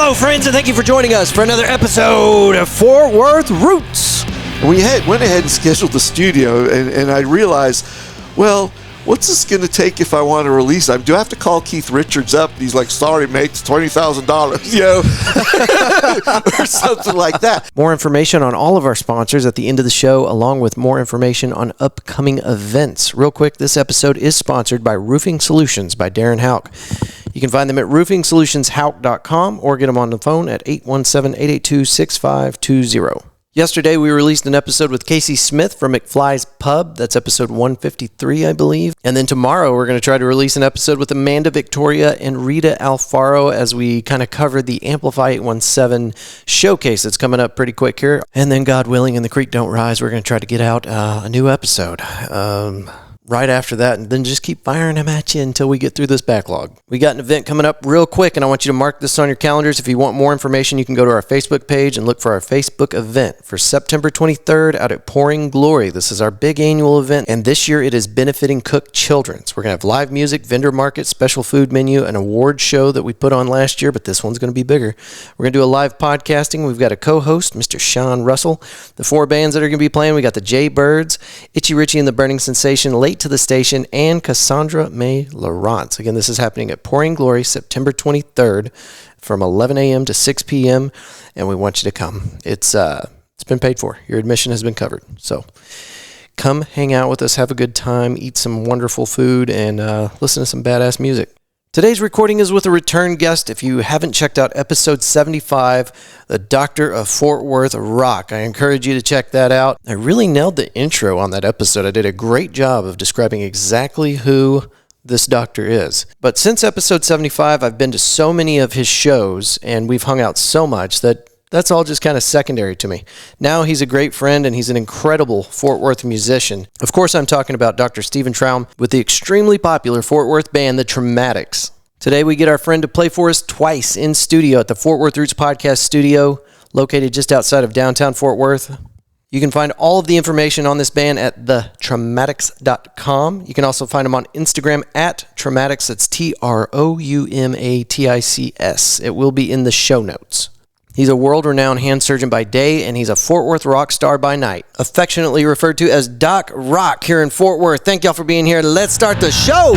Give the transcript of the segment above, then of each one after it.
Hello, friends, and thank you for joining us for another episode of Fort Worth Roots. We went ahead and scheduled the studio, and I realized, well, what's this going to take if I want to release it? Do I have to call Keith Richards up? And he's like, sorry, mate, it's $20,000, or something like that. More information on all of our sponsors at the end of the show, along with more information on upcoming events. Real quick, this episode is sponsored by Roofing Solutions by Darren Houck. You can find them at roofingsolutionsHouck.com or get them on the phone at 817-882-6520. Yesterday, we released an episode with Casey Smith from McFly's Pub. That's episode 153, I believe. And then tomorrow, we're going to try to release an episode with Amanda Victoria and Rita Alfaro as we kind of cover the Amplify 817 showcase that's coming up pretty quick here. And then, God willing, and the creek don't rise, we're going to try to get out a new episode right after that, and then just keep firing them at you until we get through this backlog. We got an event coming up real quick, and I want you to mark this on your calendars. If you want more information, you can go to our Facebook page and look for our Facebook event for September 23rd out at Pouring Glory. This is our big annual event, and this year it is benefiting Cook Children's. We're going to have live music, vendor market, special food menu, an award show that we put on last year, but this one's going to be bigger. We're going to do a live podcasting. We've got a co-host, Mr. Sean Russell. The 4 bands that are going to be playing, we got the Jay Birds, Itchy Richie and the Burning Sensation, Late to the Station, and Cassandra May Lawrence. Again, this is happening at Pouring Glory, September 23rd from 11 a.m. to 6 p.m., and we want you to come. It's been paid for. Your admission has been covered. So come hang out with us, have a good time, eat some wonderful food, and listen to some badass music. Today's recording is with a return guest. If you haven't checked out episode 75, The Doctor of Fort Worth Rock, I encourage you to check that out. I really nailed the intro on that episode. I did a great job of describing exactly who this doctor is. But since episode 75, I've been to so many of his shows, and we've hung out so much that that's all just kind of secondary to me. Now he's a great friend, and he's an incredible Fort Worth musician. Of course, I'm talking about Dr. Stephen Troum with the extremely popular Fort Worth band, the Troumatics. Today, we get our friend to play for us twice in studio at the Fort Worth Roots Podcast Studio, located just outside of downtown Fort Worth. You can find all of the information on this band at thetroumatics.com. You can also find them on Instagram at Troumatics. That's Troumatics. It will be in the show notes. He's a world-renowned hand surgeon by day, and he's a Fort Worth rock star by night, affectionately referred to as Doc Rock here in Fort Worth. Thank y'all for being here. Let's start the show!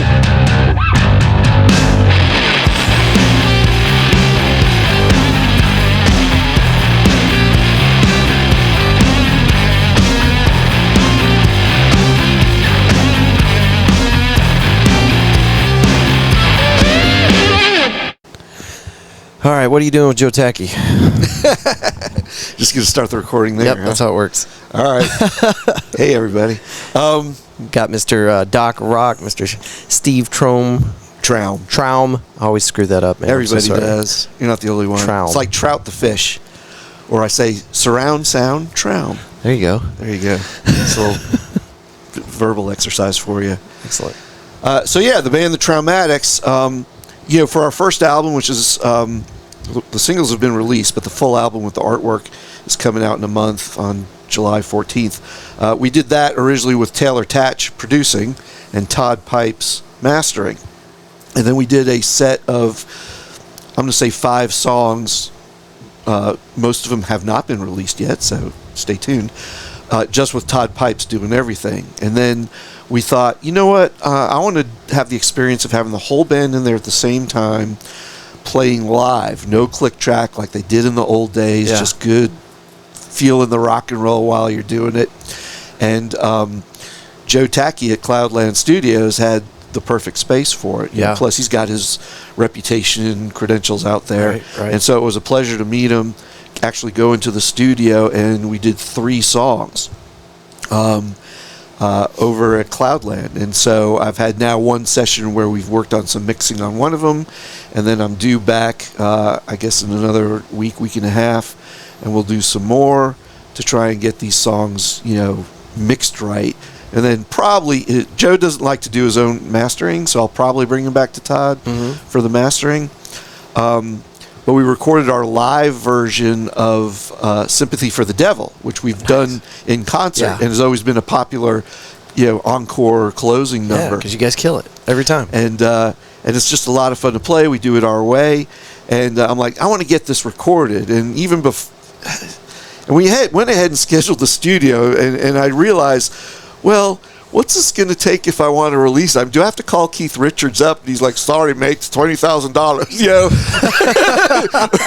All right, what are you doing with Joe Tacky? Just going to start the recording there. Yep, that's how it works. All right. Hey, everybody. Got Mr. Doc Rock, Mr. Steve Troum. Troum. I always screw that up, man. Everybody does. You're not the only one. Troum. It's like Trout the fish. Or I say surround sound, Troum. There you go. There you go. It's a little verbal exercise for you. Excellent. So, yeah, the band, the Troumatics, for our first album, which is the singles have been released, but the full album with the artwork is coming out in a month on July 14th. We did that originally with Taylor Tatch producing and Todd Pipes mastering. And then we did a set of, I'm going to say 5 songs. Most of them have not been released yet, so stay tuned. Just with Todd Pipes doing everything. And then we thought, you know what, I want to have the experience of having the whole band in there at the same time, playing live, no click track like they did in the old days, just good feeling the rock and roll while you're doing it. And Joe Tacky at Cloudland Studios had the perfect space for it. Plus, he's got his reputation and credentials out there. Right. And so it was a pleasure to meet him, actually go into the studio, and we did 3 songs over at Cloudland. And so I've had now one session where we've worked on some mixing on one of them, and then I'm due back, I guess, in another week and a half, and we'll do some more to try and get these songs, mixed right. And then probably, Joe doesn't like to do his own mastering, so I'll probably bring him back to Todd for the mastering. But we recorded our live version of Sympathy for the Devil, which we've done in concert and has always been a popular, encore closing number. Yeah, because you guys kill it every time. And it's just a lot of fun to play. We do it our way. And I'm like, I want to get this recorded. And even before, and we went ahead and scheduled the studio, and I realized, well, what's this going to take if I want to release it? Do I have to call Keith Richards up? And he's like, sorry, mate, it's $20,000, you know,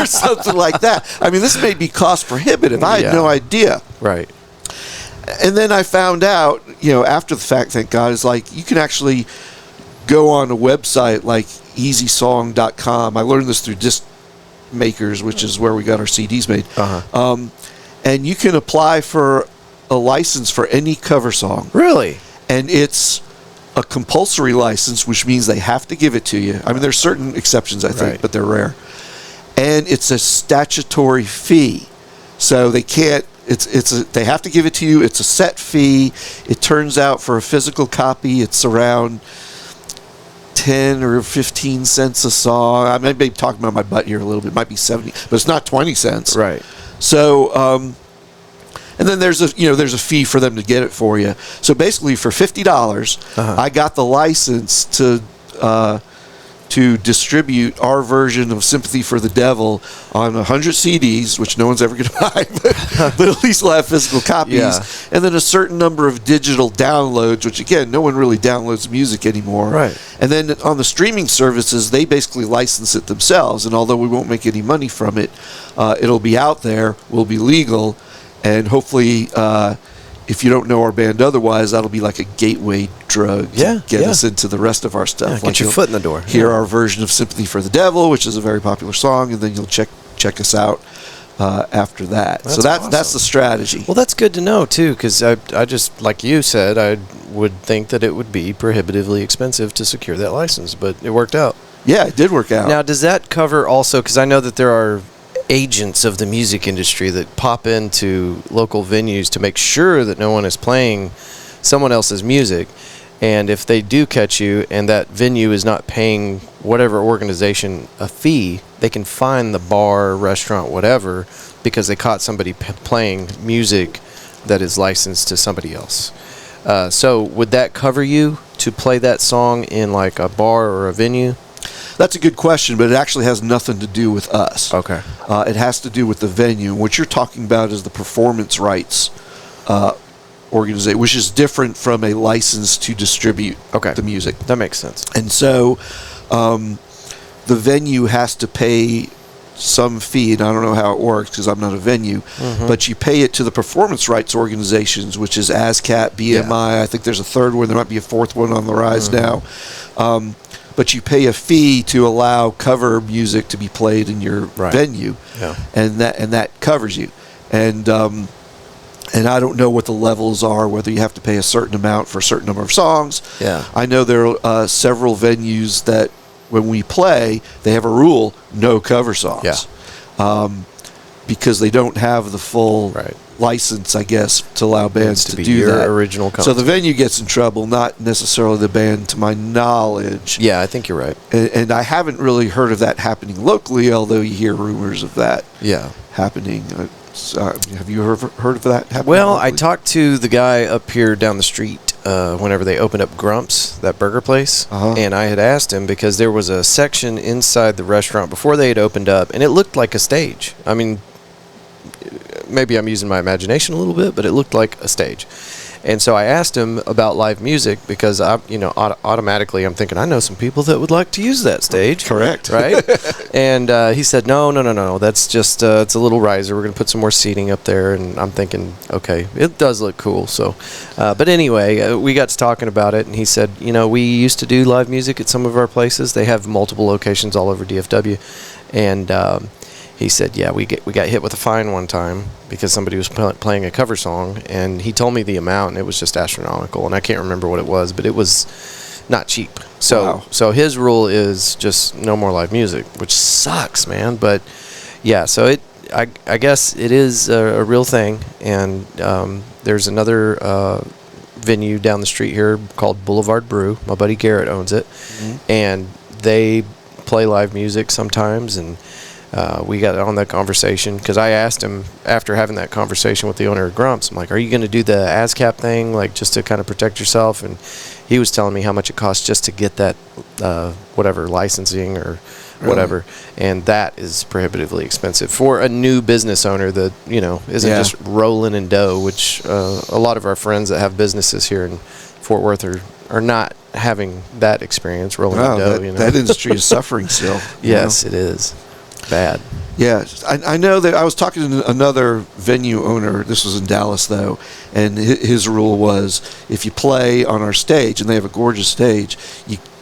or something like that. I mean, this may be cost prohibitive. I had no idea. Right. And then I found out, you know, after the fact, thank God, is like you can actually go on a website like easysong.com. I learned this through Disc Makers, which is where we got our CDs made. And you can apply for a license for any cover song. Really? And it's a compulsory license, which means they have to give it to you. I mean, there's certain exceptions, I think, but they're rare. And it's a statutory fee. So they can't, they have to give it to you. It's a set fee. It turns out for a physical copy, it's around 10 or 15 cents a song. I may be talking about my butt here a little bit. It might be 70, but it's not 20 cents. Right. So, and then there's a fee for them to get it for you. So basically, for $50, I got the license to distribute our version of Sympathy for the Devil on 100 CDs, which no one's ever going to buy, but at least we'll have physical copies. Yeah. And then a certain number of digital downloads, which again, no one really downloads music anymore. Right. And then on the streaming services, they basically license it themselves. And although we won't make any money from it, it'll be out there, will be legal, and hopefully, if you don't know our band otherwise, that'll be like a gateway drug to get us into the rest of our stuff. Yeah, get your foot in the door. Hear our version of Sympathy for the Devil, which is a very popular song, and then you'll check us out after that. So that's the strategy. Well, that's good to know, too, because I just, like you said, I would think that it would be prohibitively expensive to secure that license, but it worked out. Yeah, it did work out. Now, does that cover also, because I know that there are agents of the music industry that pop into local venues to make sure that no one is playing someone else's music, and if they do catch you and that venue is not paying whatever organization a fee, they can fine the bar, restaurant, whatever, because they caught somebody playing music that is licensed to somebody else. So would that cover you to play that song in like a bar or a venue? That's a good question, but it actually has nothing to do with us. Okay. It has to do with the venue. What you're talking about is the performance rights organization, which is different from a license to distribute the music. That makes sense. And so the venue has to pay some fee, and I don't know how it works because I'm not a venue, but you pay it to the performance rights organizations, which is ASCAP, BMI. I think there's a third one. There might be a fourth one on the rise now. But you pay a fee to allow cover music to be played in your venue, and that covers you. And I don't know what the levels are, whether you have to pay a certain amount for a certain number of songs. Yeah, I know there are several venues that when we play, they have a rule: no cover songs. Yeah, because they don't have the full license, I guess, to allow bands to do that. Original content. So the venue gets in trouble, not necessarily the band, to my knowledge. Yeah, I think you're right. And I haven't really heard of that happening locally, although you hear rumors of that happening. Have you heard of that happening Well, locally? I talked to the guy up here down the street whenever they opened up Grump's, that burger place, and I had asked him because there was a section inside the restaurant before they had opened up, and it looked like a stage. I mean, maybe I'm using my imagination a little bit, but it looked like a stage. And so I asked him about live music because automatically I'm thinking I know some people that would like to use that stage. Correct. Right? And he said, no. That's just it's a little riser. We're going to put some more seating up there. And I'm thinking, okay, it does look cool. So, but anyway, we got to talking about it, and he said, we used to do live music at some of our places. They have multiple locations all over DFW, and he said, yeah, we got hit with a fine one time because somebody was playing a cover song, and he told me the amount, and it was just astronomical, and I can't remember what it was, but it was not cheap. So so his rule is just no more live music, which sucks, man. But yeah, so I guess it is a real thing, and there's another venue down the street here called Boulevard Brew. My buddy Garrett owns it, and they play live music sometimes, and we got on that conversation because I asked him after having that conversation with the owner of Grumps, I'm like, are you going to do the ASCAP thing, like just to kind of protect yourself? And he was telling me how much it costs just to get that whatever licensing or whatever, and that is prohibitively expensive for a new business owner that isn't just rolling in dough, which a lot of our friends that have businesses here in Fort Worth are not having that experience rolling in dough. That industry is suffering still. Yes, it is bad. Yeah, I know that I was talking to another venue owner. This was in Dallas, though, and his rule was if you play on our stage, and they have a gorgeous stage,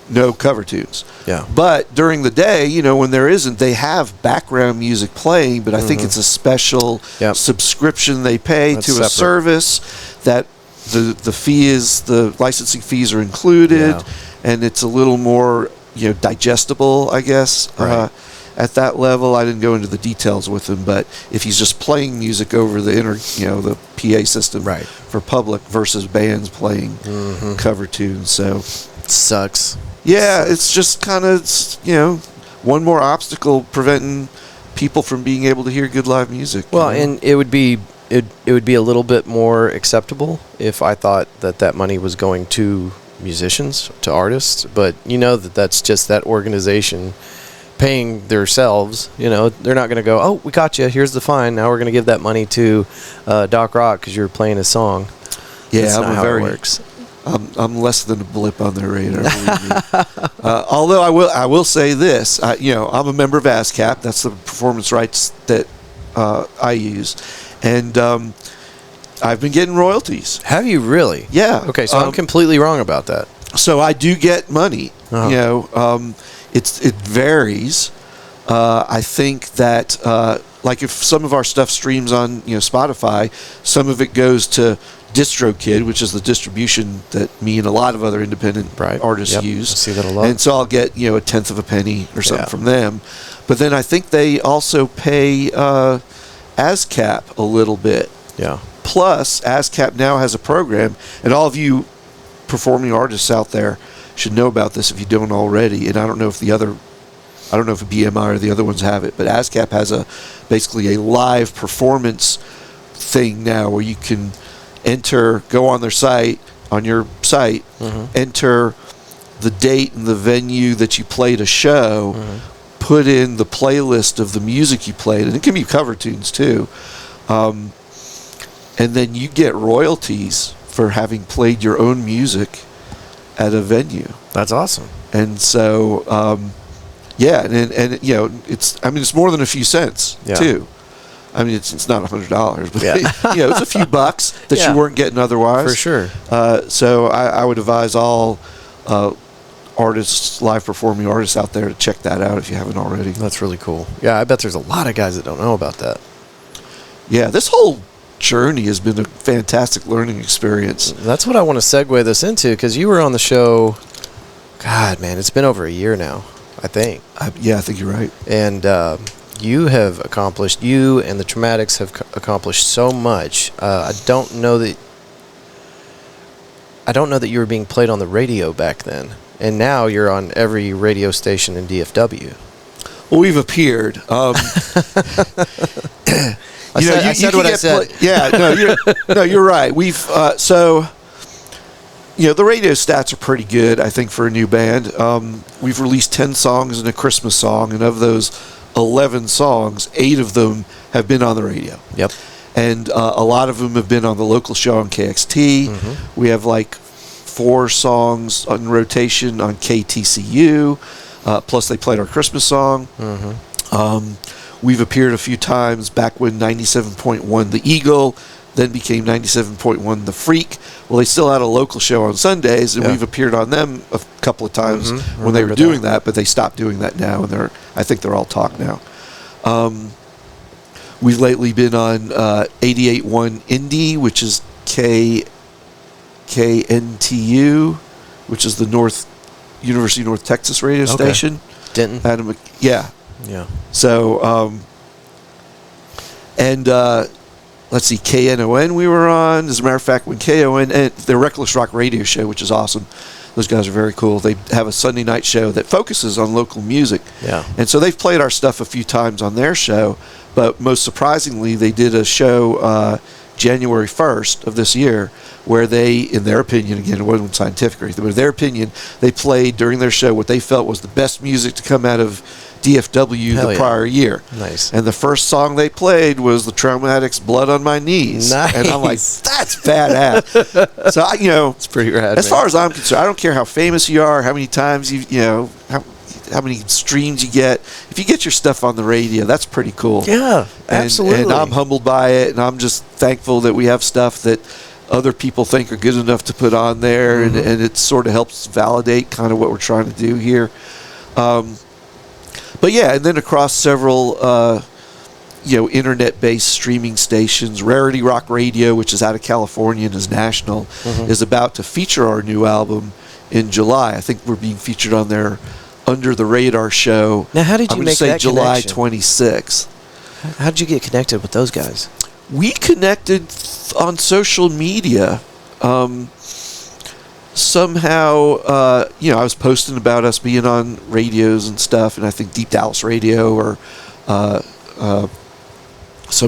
no cover tunes. Yeah. But during the day, when there isn't, they have background music playing, but I think it's a special subscription they pay to a service that the licensing fees are included, and it's a little more, digestible, I guess. Right. At that level, I didn't go into the details with him, but if he's just playing music over the the PA system for public versus bands playing cover tunes, so sucks. Yeah, it's just kind of one more obstacle preventing people from being able to hear good live music. Well, and it would be a little bit more acceptable if I thought that money was going to musicians, to artists, but that's just that organization paying themselves. They're not going to go, oh, we got you, here's the fine, now we're going to give that money to Doc Rock because you're playing his song. That's not how it works. I'm less than a blip on their radar. Although I will say this, I'm a member of ASCAP. That's the performance rights that I use, and I've been getting royalties. Have you really? Yeah. Okay, so I'm completely wrong about that. So I do get money. It varies. I think that like if some of our stuff streams on Spotify, some of it goes to DistroKid, which is the distribution that me and a lot of other independent artists use. I see that a lot. And so I'll get a tenth of a penny or something from them. But then I think they also pay ASCAP a little bit. Yeah. Plus, ASCAP now has a program, and all of you performing artists out there should know about this if you don't already. And I don't know if BMI or the other ones have it, but ASCAP has basically a live performance thing now where you can go on their site, enter the date and the venue that you played a show, put in the playlist of the music you played, and it can be cover tunes too, and then you get royalties for having played your own music at a venue. That's awesome. And so it's more than a few cents too. I mean, it's not $100, but it's a few bucks that you weren't getting otherwise. For sure. So I would advise all live performing artists out there to check that out if you haven't already. That's really cool. Yeah, I bet there's a lot of guys that don't know about that. Yeah, this whole journey has been a fantastic learning experience. That's what I want to segue this into, because you were on the show, God, man, it's been over a year now, I think. I think you're right. And you and the Troumatics have accomplished so much. I don't know that you were being played on the radio back then, and now you're on every radio station in DFW. Well, we've appeared. I said what I said. You're right. We've the radio stats are pretty good, I think, for a new band. We've released 10 songs and a Christmas song, and of those 11 songs, 8 of them have been on the radio. Yep. And a lot of them have been on the local show on KXT. We have like 4 songs on rotation on KTCU. Plus, they played our Christmas song. We've appeared a few times back when 97.1 The Eagle then became 97.1 The Freak. Well, they still had a local show on Sundays, and we've appeared on them a couple of times when they were doing that, but they stopped doing that now, and I think they're all talk now. We've lately been on 88.1 Indie, which is KNTU, which is the University of North Texas radio station. Denton. Yeah. So, let's see, KNON we were on. As a matter of fact, when KON, and the Reckless Rock radio show, which is awesome, Those guys are very cool. They have a Sunday night show that focuses on local music. Yeah. And so they've played our stuff a few times on their show, but most surprisingly, they did a show January 1st of this year where they, in their opinion, again, it wasn't scientific or anything, but in their opinion, they played during their show what they felt was the best music to come out of DFW Hell the yeah. prior year. Nice. And the first song they played was the Troumatics' Blood on My Knees. Nice. And I'm like, that's badass. So, It's pretty rad, as man. far as I'm concerned, I don't care how famous you are, how many times how many streams you get. If you get your stuff on the radio, that's pretty cool. Yeah, absolutely. And I'm humbled by it, and I'm just thankful that we have stuff that other people think are good enough to put on there, and it sort of helps validate kind of what we're trying to do here. But yeah, and then across several internet-based streaming stations, Rarity Rock Radio, which is out of California and is national, is about to feature our new album in July. I think we're being featured on their Under the Radar show. Now, how did you I'm make say that July connection? 26th. How did you get connected with those guys? We connected on social media. Somehow, I was posting about us being on radios and stuff, and I think Deep Dallas Radio or some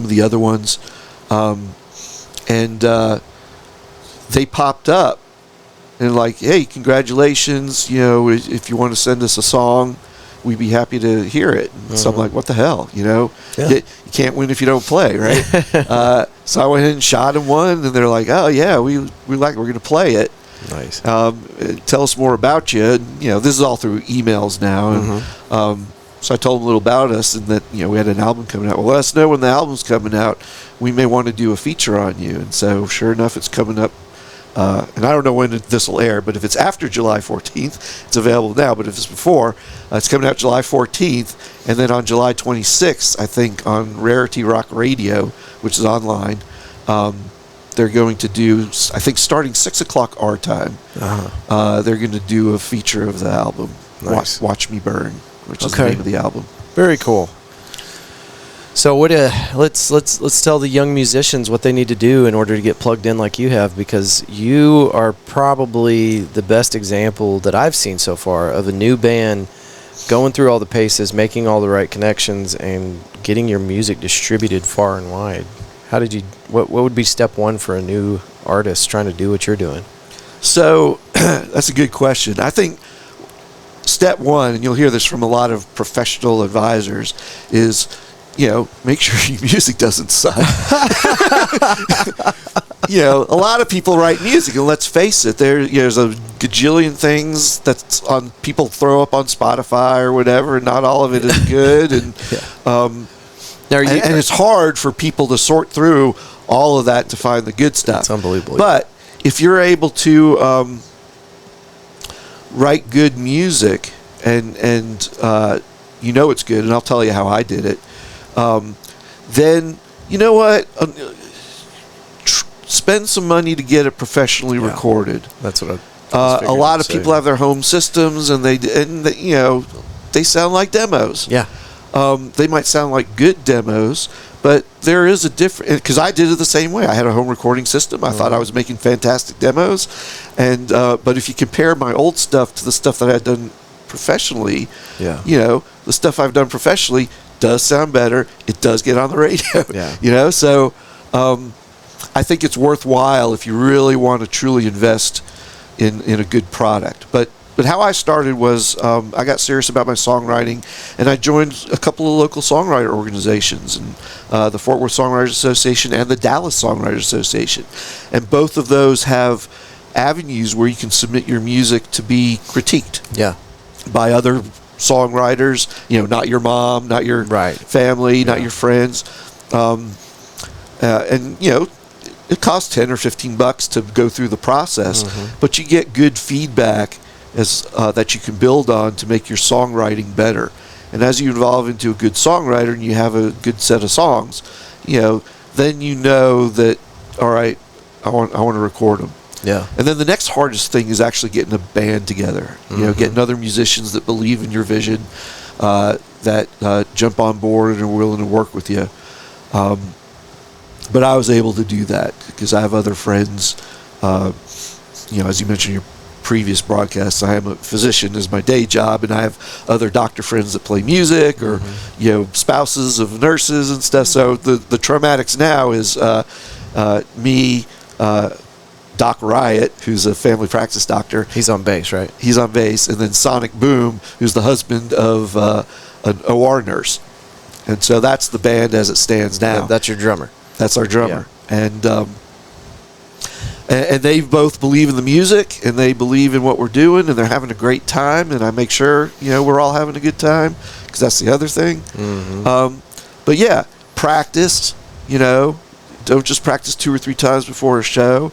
of the other ones. And they popped up and like, hey, congratulations, if you want to send us a song, we'd be happy to hear it. So I'm like, what the hell, Yeah. You can't win if you don't play, right? So I went ahead and shot them one, and they're like, oh yeah, we're going to play it. Nice. Tell us more about you. And, this is all through emails now. And, so I told them a little about us, and that we had an album coming out. Well, let us know when the album's coming out. We may want to do a feature on you. And so, sure enough, it's coming up. And I don't know when this will air, but if it's after July 14th, it's available now. But if it's before, it's coming out July 14th, and then on July 26th, I think on Rarity Rock Radio, which is online. They're going to do, I think, starting 6 o'clock our time. They're going to do a feature of the album, Nice. Watch Me Burn, which is the name of the album. Very cool. So let's tell the young musicians what they need to do in order to get plugged in like you have, because you are probably the best example that I've seen so far of a new band going through all the paces, making all the right connections, and getting your music distributed far and wide. What would be step one for a new artist trying to do what you're doing? So that's a good question. I think step one, and you'll hear this from a lot of professional advisors, is make sure your music doesn't suck. A lot of people write music, and let's face it, there's a gajillion things that's on people throw up on Spotify or whatever, and not all of it is good. And and it's hard for people to sort through all of that to find the good stuff. It's unbelievable. But if you're able to write good music and it's good, and I'll tell you how I did it, then you know what? Spend some money to get it professionally recorded. That's what I a lot of people have their home systems, and they sound like demos. Yeah. They might sound like good demos, but there is a difference, because I did it the same way. I had a home recording system. I thought I was making fantastic demos, and but if you compare my old stuff to the stuff that I had done professionally, the stuff I've done professionally does sound better. It does get on the radio. Yeah. So I think it's worthwhile if you really want to truly invest in a good product. But how I started was I got serious about my songwriting, and I joined a couple of local songwriter organizations, and the Fort Worth Songwriters Association and the Dallas Songwriters Association. And both of those have avenues where you can submit your music to be critiqued by other songwriters, not your mom, not your family, not your friends. And it costs $10 or $15 to go through the process, but you get good feedback that you can build on to make your songwriting better. And as you evolve into a good songwriter and you have a good set of songs, then that, all right, I want to record them. Yeah. And then the next hardest thing is actually getting a band together. Getting other musicians that believe in your vision, that jump on board and are willing to work with you. But I was able to do that because I have other friends. As you mentioned, your previous broadcasts, I am a physician as my day job, and I have other doctor friends that play music, or spouses of nurses and stuff. So the Troumatics now is me, Doc Riot, who's a family practice doctor. He's on bass, right? He's on bass, and then Sonic Boom, who's the husband of an OR nurse. And so that's the band as it stands now. That's your drummer. That's our drummer. Yeah. And they both believe in the music, and they believe in what we're doing, and they're having a great time, and I make sure, we're all having a good time, because that's the other thing. Mm-hmm. But yeah, practice, don't just practice 2 or 3 times before a show.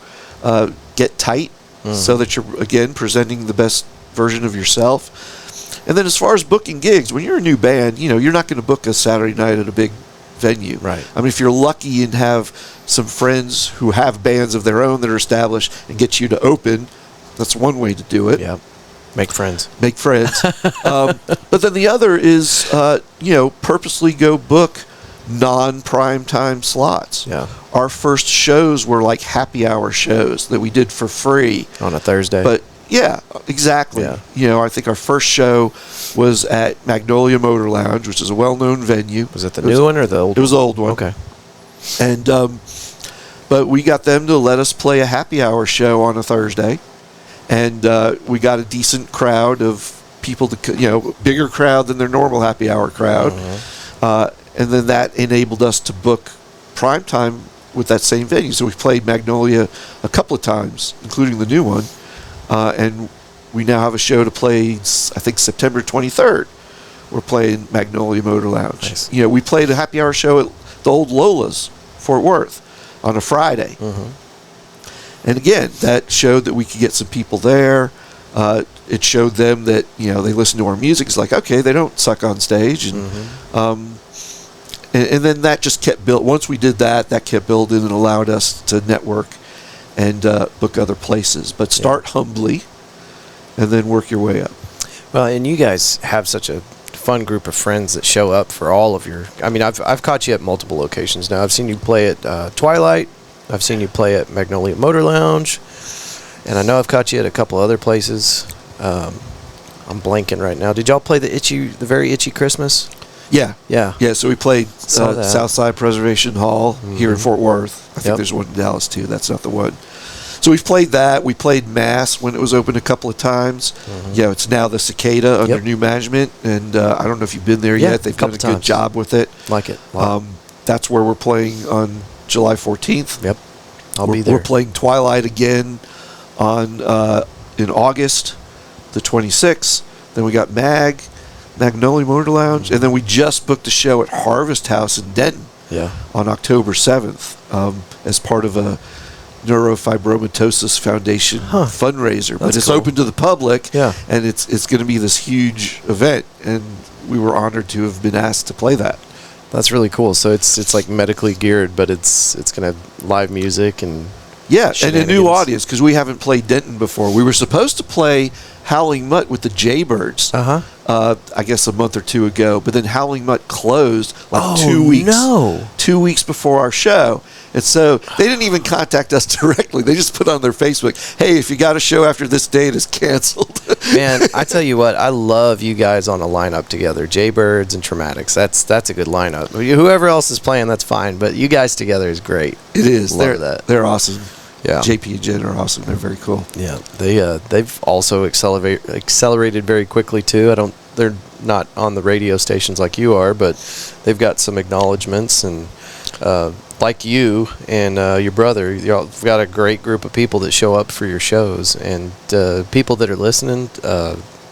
Get tight so that you're, again, presenting the best version of yourself. And then as far as booking gigs, when you're a new band, you're not going to book a Saturday night at a big venue. Right. I mean, if you're lucky and have some friends who have bands of their own that are established and get you to open, that's one way to do it. Yeah. Make friends. Make friends. But then the other is, purposely go book non-prime time slots. Yeah. Our first shows were like happy hour shows that we did for free. On a Thursday. But yeah, exactly. Yeah. I think our first show was at Magnolia Motor Lounge, which is a well-known venue. Was it the new one or the old one? It was the old one. Okay. And but we got them to let us play a happy hour show on a Thursday, and we got a decent crowd of people to, bigger crowd than their normal happy hour crowd. And then that enabled us to book prime time with that same venue. So we played Magnolia a couple of times, including the new one. And we now have a show to play, I think, September 23rd. We're playing Magnolia Motor Lounge. Nice. We played a happy hour show at the old Lola's, Fort Worth, on a Friday. And again, that showed that we could get some people there. It showed them that, they listen to our music. It's like, okay, they don't suck on stage. And then that just kept built. Once we did that kept building and allowed us to network and book other places. But start humbly and then work your way up. Well, and you guys have such a fun group of friends that show up for all of your... I mean, I've caught you at multiple locations now. I've seen you play at Twilight. I've seen you play at Magnolia Motor Lounge. And I know I've caught you at a couple other places. I'm blanking right now. Did y'all play the very itchy Christmas? Yeah. Yeah. So we played Southside Preservation Hall here in Fort Worth. I think there's one in Dallas too. That's not the one. So we've played that. We played Mass when it was open a couple of times. It's now the Cicada under new management, and I don't know if you've been there yet. They've done a good job with it. Like it. Wow. That's where we're playing on July 14th. Yep. I'll be there. We're playing Twilight again on in August the 26th. Then we got Magnolia Motor Lounge, and then we just booked a show at Harvest House in Denton on October 7th as part of a Neurofibromatosis Foundation fundraiser. But it's open to the public, and it's going to be this huge event, and we were honored to have been asked to play that. That's really cool. So it's like medically geared, but it's going to have live music and and a new audience, because we haven't played Denton before. We were supposed to play Howling Mutt with the Jaybirds, I guess a month or two ago, but then Howling Mutt closed 2 weeks. 2 weeks before our show. And so they didn't even contact us directly. They just put on their Facebook, hey, if you got a show after this date, it's canceled. Man, I tell you what, I love you guys on a lineup together. Jaybirds and Troumatics. That's a good lineup. Whoever else is playing, that's fine. But you guys together is great. It is. Love They're awesome. Yeah. JP and Jen are awesome. They're very cool. Yeah. They've also accelerated very quickly too. They're not on the radio stations like you are, but they've got some acknowledgments, and like you and your brother, you've got a great group of people that show up for your shows, and people that are listening,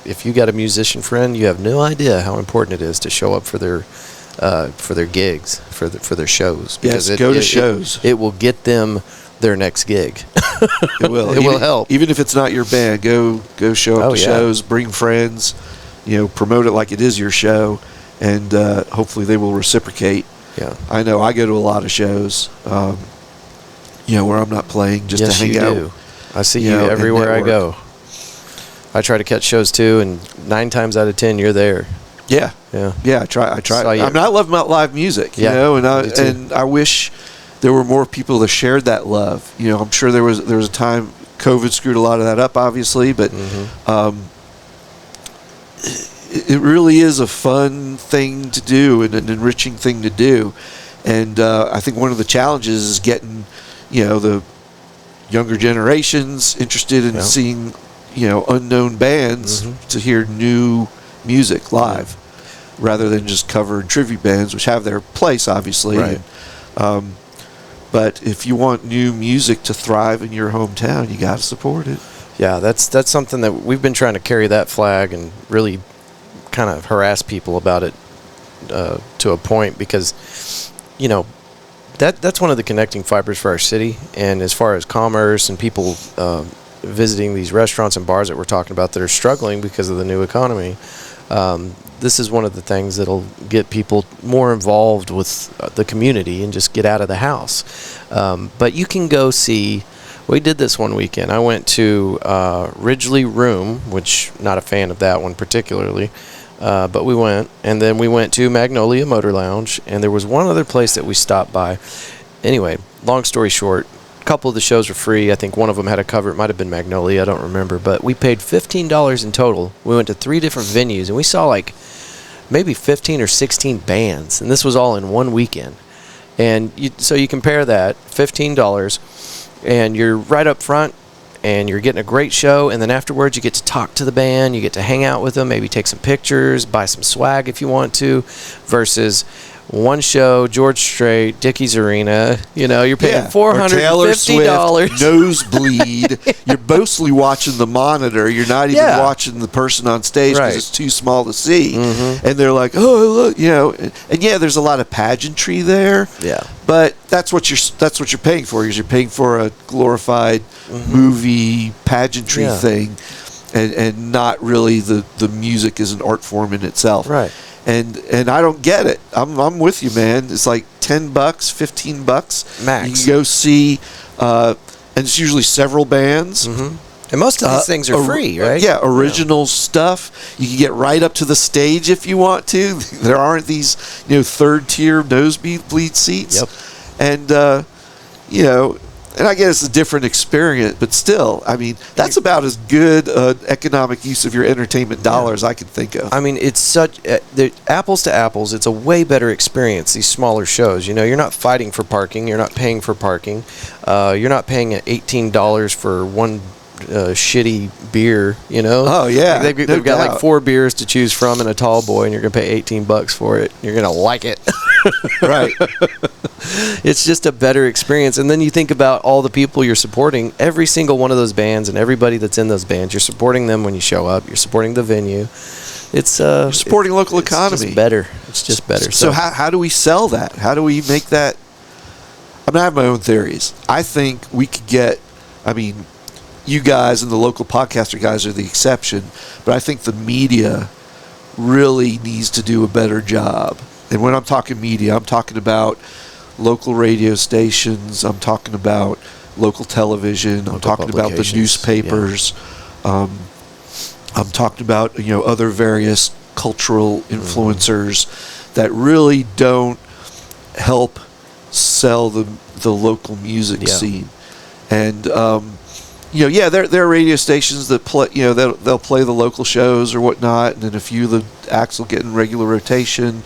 if you got a musician friend, you have no idea how important it is to show up for their gigs, for their shows. Because go to shows. It will get them their next gig. It will. It will help. Even if it's not your band, go show up to shows, bring friends, promote it like it is your show, and hopefully they will reciprocate. Yeah. I know I go to a lot of shows, where I'm not playing just to hang out. Do. I see you everywhere I go. I try to catch shows too, and 9 times out of 10 you're there. Yeah. I try. I mean, I love live music, and I wish there were more people that shared that love. I'm sure there was a time COVID screwed a lot of that up, obviously, but it really is a fun thing to do and an enriching thing to do. And I think one of the challenges is getting, the younger generations interested in seeing, unknown bands to hear new music live, rather than just cover and tribute bands, which have their place, obviously. Right. And, but if you want new music to thrive in your hometown, you got to support it. Yeah, that's something that we've been trying to carry that flag and really kind of harass people about it to a point, because that's one of the connecting fibers for our city. And as far as commerce and people visiting these restaurants and bars that we're talking about that are struggling because of the new economy, this is one of the things that'll get people more involved with the community and just get out of the house. But you can go see. We did this one weekend. I went to Ridgely Room, which not a fan of that one particularly, but we went. And then we went to Magnolia Motor Lounge, and there was one other place that we stopped by. Anyway, long story short, a couple of the shows were free. I think one of them had a cover. It might have been Magnolia. I don't remember. But we paid $15 in total. We went to 3 different venues, and we saw like maybe 15 or 16 bands. And this was all in one weekend. And so you compare that, $15, and you're right up front, and you're getting a great show, and then afterwards you get to talk to the band, you get to hang out with them, maybe take some pictures, buy some swag if you want to, versus one show, George Strait, Dickies Arena, you're paying $450. Nosebleed. You're mostly watching the monitor. You're not even watching the person on stage because it's too small to see. And they're like, oh, look, and there's a lot of pageantry there. Yeah. But that's what you're paying for, is you're paying for a glorified movie pageantry thing, and not really the music is an art form in itself. Right. And I don't get it. I'm with you, man. It's like $10, $15 max. You can go see, and it's usually several bands. And most of these things are free, right? Yeah, original stuff. You can get right up to the stage if you want to. There aren't these, third tier nosebleed seats. Yep. And and I guess it's a different experience, but still, I mean, that's about as good economic use of your entertainment dollar as I can think of. I mean, it's such apples to apples. It's a way better experience, these smaller shows. You're not fighting for parking. You're not paying for parking. You're not paying $18 for one shitty beer, Oh, yeah. Like they've got like 4 beers to choose from and a tall boy, and you're going to pay $18 for it. You're going to like it. Right. It's just a better experience. And then you think about all the people you're supporting, every single one of those bands and everybody that's in those bands. You're supporting them when you show up. You're supporting the venue. It's you're supporting local economy. It's just better. It's just better. So how do we sell that? How do we make that? I have my own theories. I think we could get, you guys and the local podcaster guys are the exception, but I think the media really needs to do a better job. And when I'm talking media, I'm talking about local radio stations, I'm talking about local television, I'm talking about the newspapers, I'm talking about other various cultural influencers that really don't help sell the local music scene. And there are radio stations that play, they'll play the local shows or whatnot, and then a few of the acts will get in regular rotation.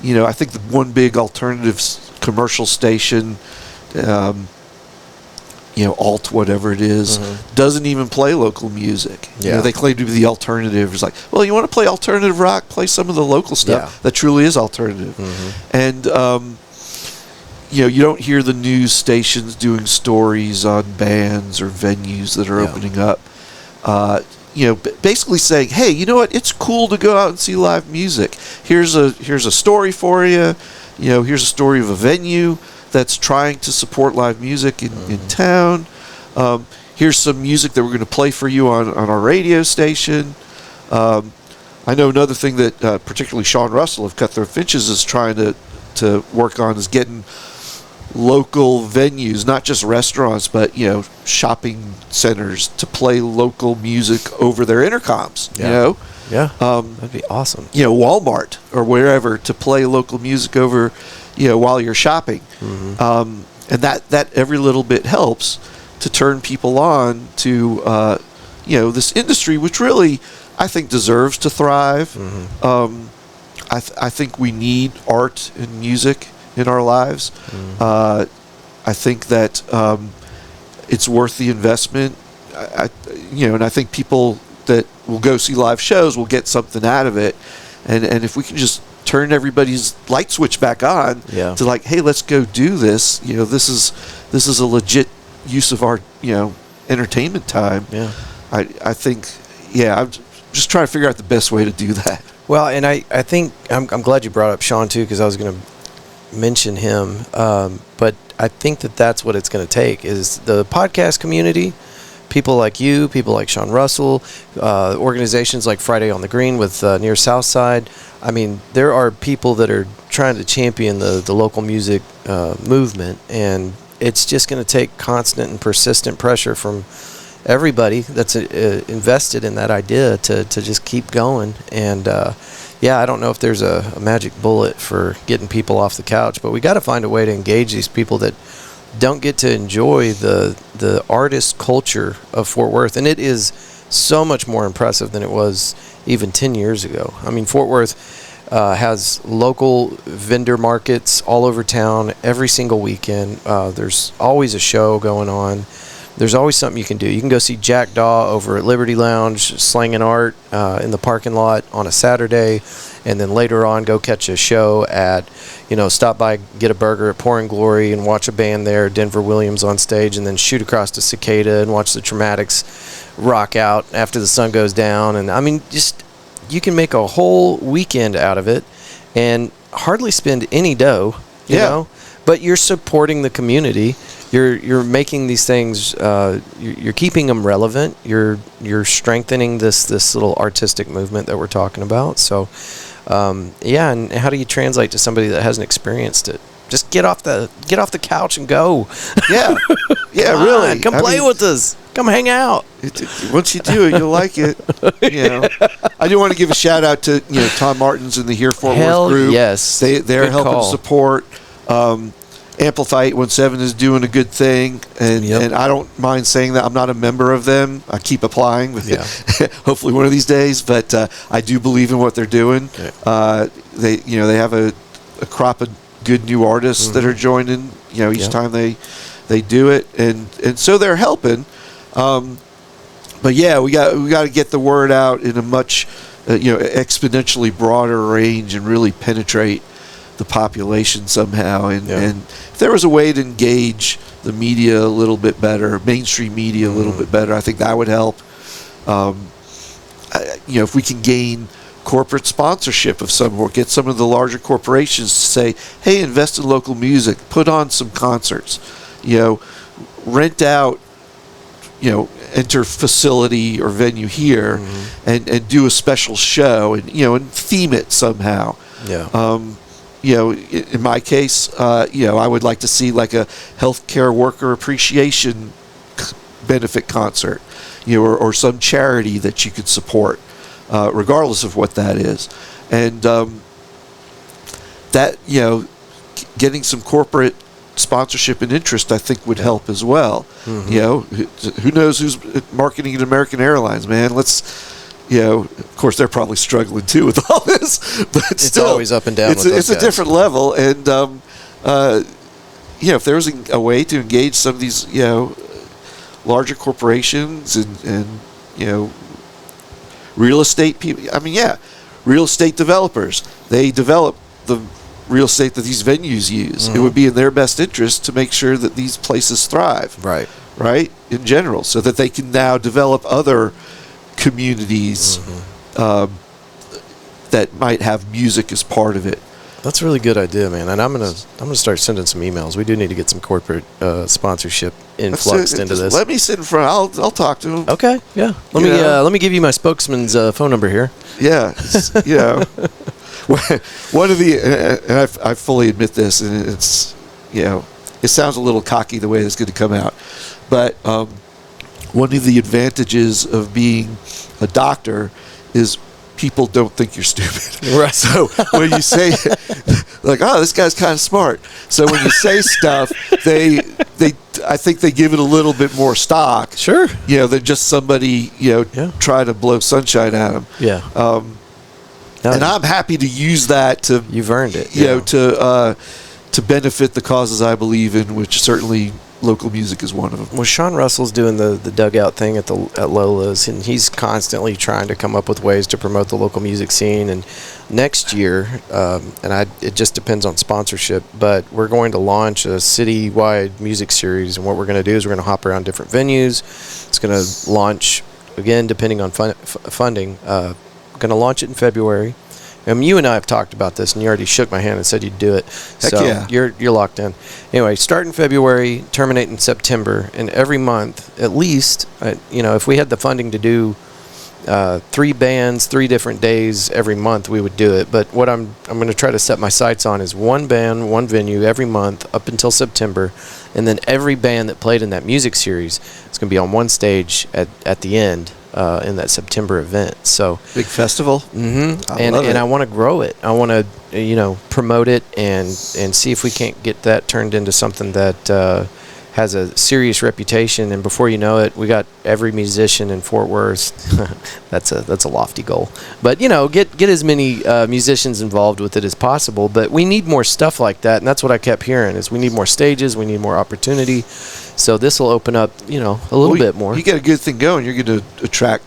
I think the one big alternative commercial station, alt whatever it is, doesn't even play local music. They claim to be the alternative. It's like, well, you want to play alternative rock? Play some of the local stuff that truly is alternative. And you don't hear the news stations doing stories on bands or venues that are opening up. Basically saying, hey, you know what? It's cool to go out and see live music. Here's a story for you. Here's a story of a venue that's trying to support live music in town. Here's some music that we're going to play for you on our radio station. I know another thing that particularly Sean Russell of Cutthroat Finches is trying to work on is getting local venues, not just restaurants, but shopping centers, to play local music over their intercoms. That'd be awesome. Walmart or wherever, to play local music over, while you're shopping. And that every little bit helps. to turn people on to this industry, which really I think deserves to thrive. Mm-hmm. I think we need art and music in our lives. Mm-hmm. I think that it's worth the investment. And I think people that will go see live shows will get something out of it. And if we can just turn everybody's light switch back on to like, hey, let's go do this. This is a legit use of our entertainment time. Yeah, I think I'm just trying to figure out the best way to do that. Well, and I think I'm glad you brought up Sean too, because I was going to mention him. But I think that's what it's going to take is the podcast community. People like you, people like Sean Russell, organizations like Friday on the Green with Near Southside. I mean, there are people that are trying to champion the local music movement, and it's just going to take constant and persistent pressure from everybody that's invested in that idea to just keep going. And I don't know if there's a magic bullet for getting people off the couch, but we got to find a way to engage these people that don't get to enjoy the artist culture of Fort Worth. And it is so much more impressive than it was even 10 years ago. I mean, Fort Worth has local vendor markets all over town every single weekend. There's always a show going on. There's always something you can do. You can go see Jack Daw over at Liberty Lounge, slanging art in the parking lot on a Saturday, and then later on go catch a show at, stop by, get a burger at Pouring Glory and watch a band there, Denver Williams on stage, and then shoot across to Cicada and watch the Troumatics rock out after the sun goes down. And I mean, just you can make a whole weekend out of it and hardly spend any dough, you know, but you're supporting the community. You're making these things. You're keeping them relevant. You're strengthening this little artistic movement that we're talking about. So, and how do you translate to somebody that hasn't experienced it? Just get off the couch and go. Yeah, really. Come play with us. Come hang out. Once you do it, you'll like it. I do want to give a shout out to Tom Martins and the Here Fort Worth group. Yes, they're good helping call. Support. Amplify 817 is doing a good thing, and I don't mind saying that. I'm not a member of them. I keep applying with hopefully one of these days, but I do believe in what they're doing. They have a crop of good new artists that are joining each time they do it, and so they're helping. But we got to get the word out in a much exponentially broader range and really penetrate the population somehow. And if there was a way to engage the media a little bit better, mainstream media a little bit better, I think that would help. If we can gain corporate sponsorship of some, or get some of the larger corporations to say, hey, invest in local music, put on some concerts, rent out, enter facility or venue here and do a special show and theme it somehow. In my case, I would like to see like a healthcare worker appreciation benefit concert, or some charity that you could support, regardless of what that is. And that, getting some corporate sponsorship and interest, I think, would help as well. Who knows who's marketing at American Airlines, man? Of course, they're probably struggling too with all this, but it's still, always up and down. It's a different level, and if there was a way to engage some of these, larger corporations and real estate people. I mean, real estate developers. They develop the real estate that these venues use. It would be in their best interest to make sure that these places thrive. Right, in general, so that they can now develop other communities that might have music as part of it. That's a really good idea, man. And I'm gonna start sending some emails. We do need to get some corporate sponsorship influxed into this. Let me sit in front. I'll talk to him. Okay, yeah. Let me give you my spokesman's phone number here. Yeah, one of the and I fully admit this, and it's it sounds a little cocky the way it's going to come out, but one of the advantages of being a doctor is people don't think you're stupid. Right. So when you say, like, oh, this guy's kind of smart. So when you say stuff, I think they give it a little bit more stock. Sure. Than just somebody, try to blow sunshine at them. Yeah. And I'm happy to use that to. You've earned it. To benefit the causes I believe in, which certainly local music is one of them. Well, Sean Russell's doing the dugout thing at Lola's, and he's constantly trying to come up with ways to promote the local music scene. And next year, it just depends on sponsorship, but we're going to launch a citywide music series. And what we're going to do is we're going to hop around different venues. It's going to launch, again, depending on funding, going to launch it in February. You and I have talked about this, and you already shook my hand and said you'd do it. Heck so yeah. You're locked in. Anyway, start in February, terminate in September, and every month, at least, if we had the funding to do 3 bands, 3 different days every month, we would do it. But what I'm going to try to set my sights on is 1 band, 1 venue every month up until September, and then every band that played in that music series is going to be on one stage at the end. In that September event. So big festival. Mm-hmm. And I want to grow it. I want to promote it and see if we can't get that turned into something that has a serious reputation. And before you know it, we got every musician in Fort Worth. That's a lofty goal. But get as many musicians involved with it as possible. But we need more stuff like that, and that's what I kept hearing is we need more stages, we need more opportunity. So this will open up, a little bit more. You get a good thing going, you're going to attract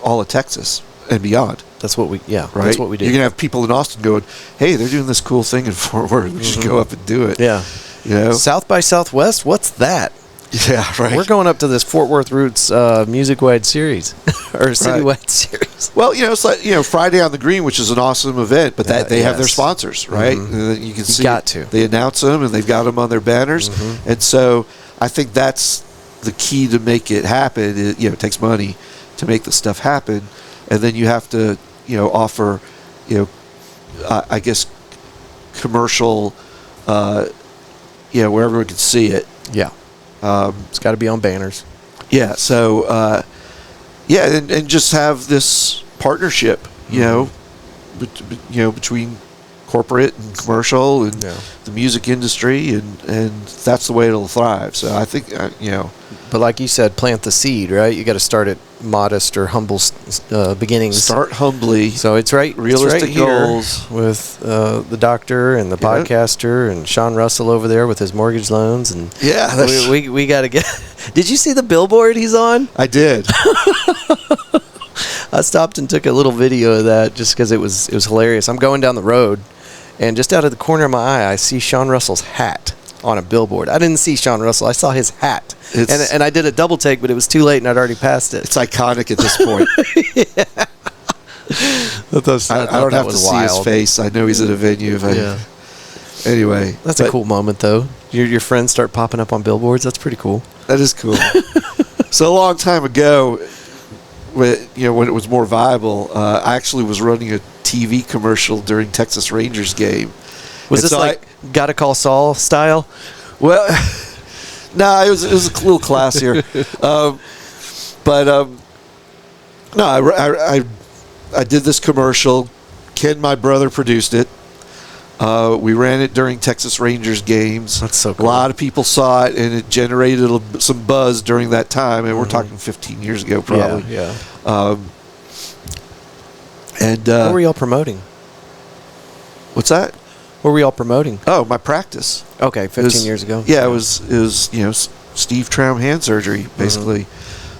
all of Texas and beyond. That's what we, right? That's what we do. You're going to have people in Austin going, hey, they're doing this cool thing in Fort Worth. We should go up and do it. Yeah. South by Southwest, what's that? Yeah, right. We're going up to this Fort Worth Roots music-wide series or citywide series. Well, it's like Friday on the Green, which is an awesome event, but they have their sponsors, right? Mm-hmm. And you can see to. They announce them and they've got them on their banners, and so I think that's the key to make it happen. It takes money to make the stuff happen, and then you have to offer I guess commercial where everyone can see it. Yeah. It's got to be on banners. Yeah. So, and just have this partnership, between corporate and commercial and the music industry, and that's the way it'll thrive. So I think, But like you said, plant the seed, right? You got to start at modest or humble beginnings. Start humbly. So it's right. Realistic goals with the doctor and the podcaster and Sean Russell over there with his mortgage loans, and we got to get. Did you see the billboard he's on? I did. I stopped and took a little video of that just because it was hilarious. I'm going down the road, and just out of the corner of my eye, I see Sean Russell's hat on a billboard. I didn't see Sean Russell. I saw his hat. And I did a double take, but it was too late, and I'd already passed it. It's iconic at this point. I don't have to see his face. I know he's at a venue. Anyway. That's a cool moment, though. Your friends start popping up on billboards. That's pretty cool. That is cool. So a long time ago, when it was more viable, I actually was running a TV commercial during Texas Rangers game. Was this like Gotta Call Saul style? Well, no, it was a little classier. I did this commercial. Ken, my brother, produced it. We ran it during Texas Rangers games. That's so cool. A lot of people saw it, and it generated some buzz during that time. And we're talking 15 years ago, probably. Yeah. What were y'all promoting? What's that? What were y'all promoting? Oh, my practice. Okay, 15 years ago. Yeah, it was Steve Troum hand surgery, basically,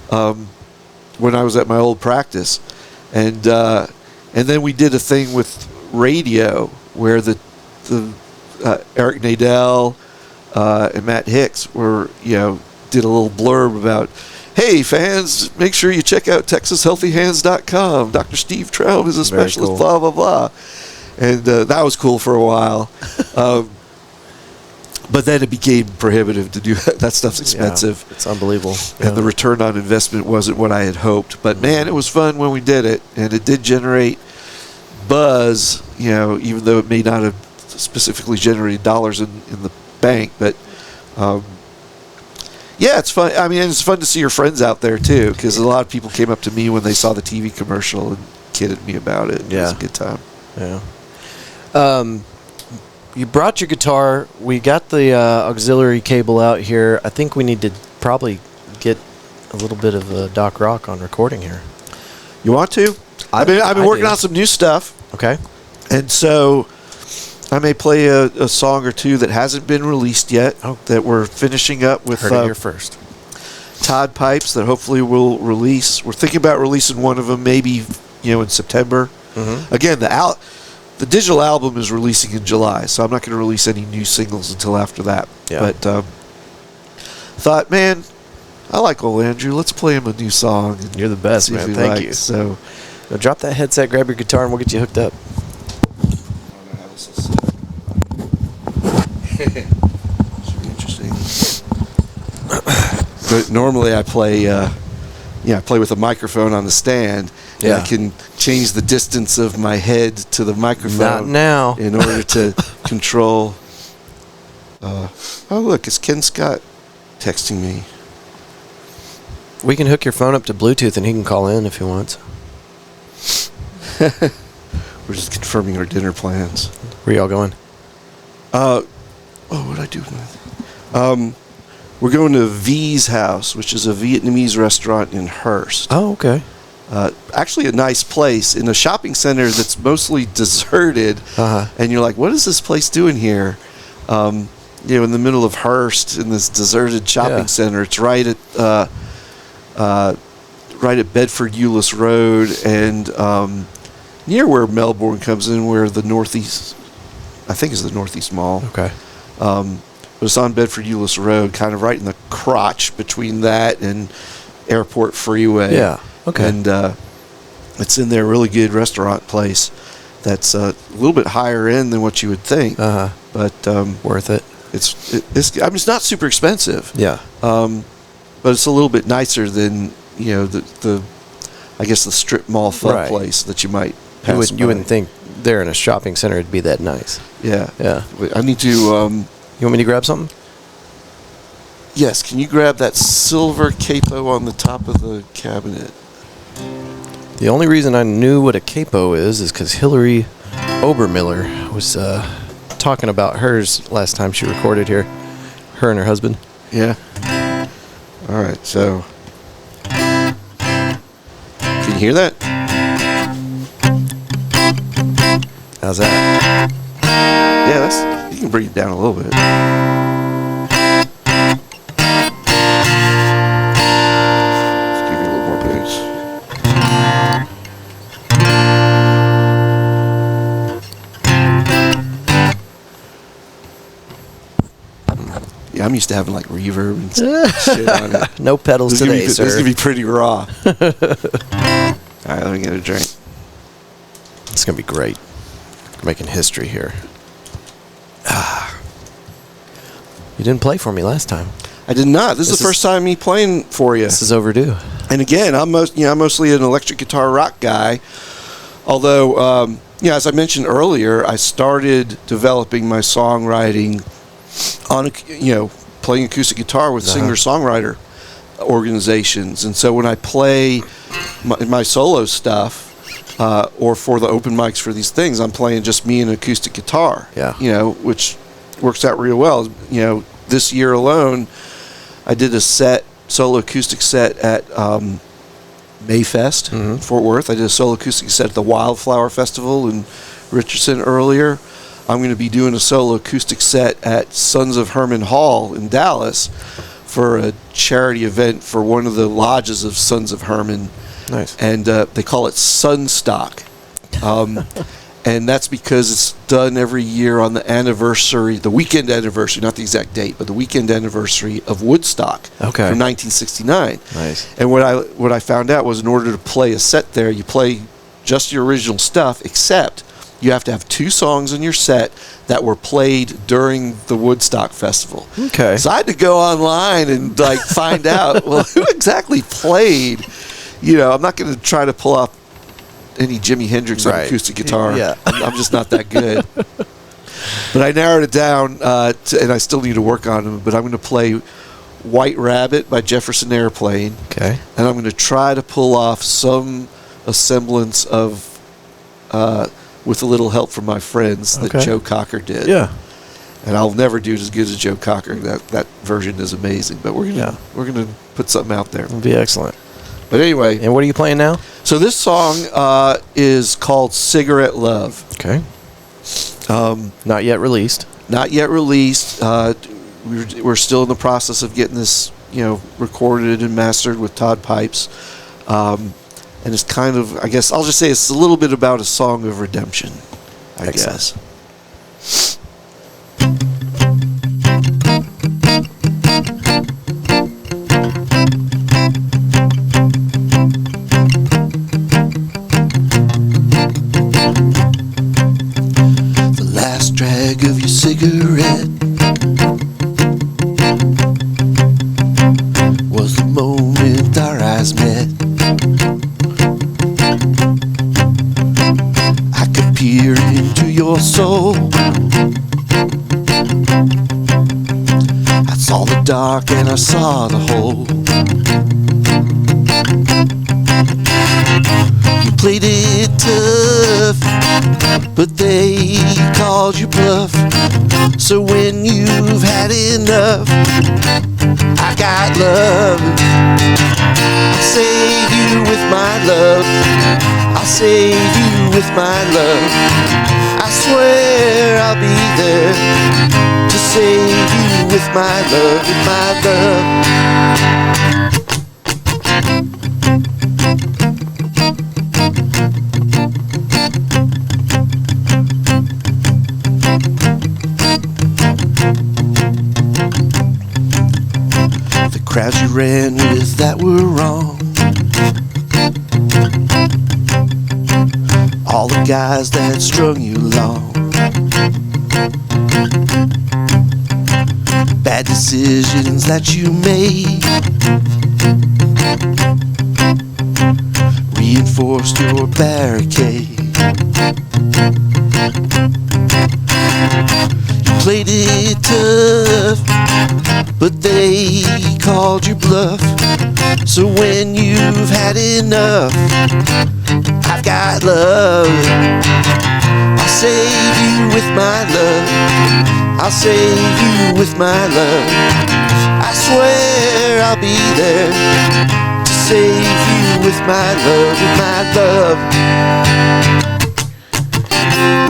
when I was at my old practice. And then we did a thing with radio where the Eric Nadel and Matt Hicks did a little blurb about, hey, fans, make sure you check out TexasHealthyHands.com. Dr. Steve Troum is a specialist, blah, blah, blah. And that was cool for a while. But then it became prohibitive to do that. That stuff's expensive. Yeah, it's unbelievable. And the return on investment wasn't what I had hoped. But, man, it was fun when we did it. And it did generate buzz, even though it may not have specifically generated dollars in the bank. But, it's fun. I mean, it's fun to see your friends out there, too, because a lot of people came up to me when they saw the TV commercial and kidded me about it. It was a good time. Yeah. you brought your guitar. We got the auxiliary cable out here. I think we need to probably get a little bit of Doc Rock on recording here. You want to? I've been working on some new stuff. Okay. And so I may play a song or two that hasn't been released yet that we're finishing up with. Heard it here first. Todd Pipes that hopefully we'll release. We're thinking about releasing one of them maybe in September. Mm-hmm. Again, the digital album is releasing in July, so I'm not going to release any new singles until after that. Yeah. But thought, man, I like old Andrew. Let's play him a new song. You're the best, man. Thank you. So, now drop that headset, grab your guitar, and we'll get you hooked up. Should be interesting. But normally I play, I play with a microphone on the stand. Yeah. And I can change the distance of my head to the microphone. Not now. In order to control. Oh, look, it's Ken Scott texting me. We can hook your phone up to Bluetooth and he can call in if he wants. We're just confirming our dinner plans. Where y'all going? What did I do? We're going to V's House, which is a Vietnamese restaurant in Hearst. Oh, okay. Actually a nice place in a shopping center that's mostly deserted. And you're like, what is this place doing here? In the middle of Hearst in this deserted shopping center. It's right at Bedford Euless Road and near where Melbourne comes in, where the Northeast, I think is the Northeast Mall. Okay. But it's on Bedford Euless Road, kind of right in the crotch between that and Airport Freeway. Yeah. Okay. And it's in there, really good restaurant place that's a little bit higher end than what you would think. But worth it. It's not super expensive. Yeah. But it's a little bit nicer than the I guess the strip mall fun place that you might pass. You wouldn't think there in a shopping center it'd be that nice. Yeah. Yeah. I need to. You want me to grab something? Yes. Can you grab that silver capo on the top of the cabinet? The only reason I knew what a capo is because Hillary Obermiller was talking about hers last time she recorded here. Her and her husband. Yeah. All right. So, can you hear that? How's that? Yeah, you can bring it down a little bit. I'm used to having like reverb and shit on it. No pedals today, sir. This is going to be pretty raw. All right, let me get a drink. It's going to be great. We're making history here. You didn't play for me last time. I did not. This is the first time me playing for you. This is overdue. And again, I'm mostly an electric guitar rock guy. Although, as I mentioned earlier, I started developing my songwriting on playing acoustic guitar with singer-songwriter organizations. And so when I play my solo stuff or for the open mics for these things, I'm playing just me and acoustic guitar. Yeah. Which works out real well. This year alone, I did a solo acoustic set at Mayfest, Fort Worth. I did a solo acoustic set at the Wildflower Festival in Richardson earlier. I'm going to be doing a solo acoustic set at Sons of Herman Hall in Dallas for a charity event for one of the lodges of Sons of Herman. Nice. And they call it Sunstock. And that's because it's done every year on the anniversary, the weekend anniversary, not the exact date, but the weekend anniversary of Woodstock from 1969. Nice. And what I found out was in order to play a set there, you play just your original stuff, except you have to have 2 songs in your set that were played during the Woodstock Festival. Okay. So I had to go online and find out, well, who exactly played? I'm not going to try to pull off any Jimi Hendrix on acoustic guitar. Yeah. I'm just not that good. But I narrowed it down, and I still need to work on them. But I'm going to play White Rabbit by Jefferson Airplane. Okay. And I'm going to try to pull off some semblance of with a little help from my friends that Okay. Joe Cocker did. Yeah. And I'll never do it as good as Joe Cocker. That version is amazing. But we're gonna put something out there. It'll be excellent. But anyway, And what are you playing now? so this song is called "Cigarette Love." Okay. Not yet released. Not yet released. We're still in the process of getting this, recorded and mastered with Todd Pipes. And it's kind of, I guess, I'll just say it's a little bit about a song of redemption, I Excellent. guess. The last drag of your cigarette was the moment our eyes met. I could peer into your soul. I saw the dark and I saw the whole. You played it tough, but they called you bluff. So when you've had enough, I got love. I'll save you with my love. I'll save you with my love. I swear I'll be there to save you with my love, with my love. The crowds you ran with that were wrong. All the guys that strung you along. Bad decisions that you made reinforced your barricade. You played it tough, but they called you bluff. So when you've had enough, I've got love. I'll save you with my love. I'll save you with my love. I swear I'll be there to save you with my love, with my love.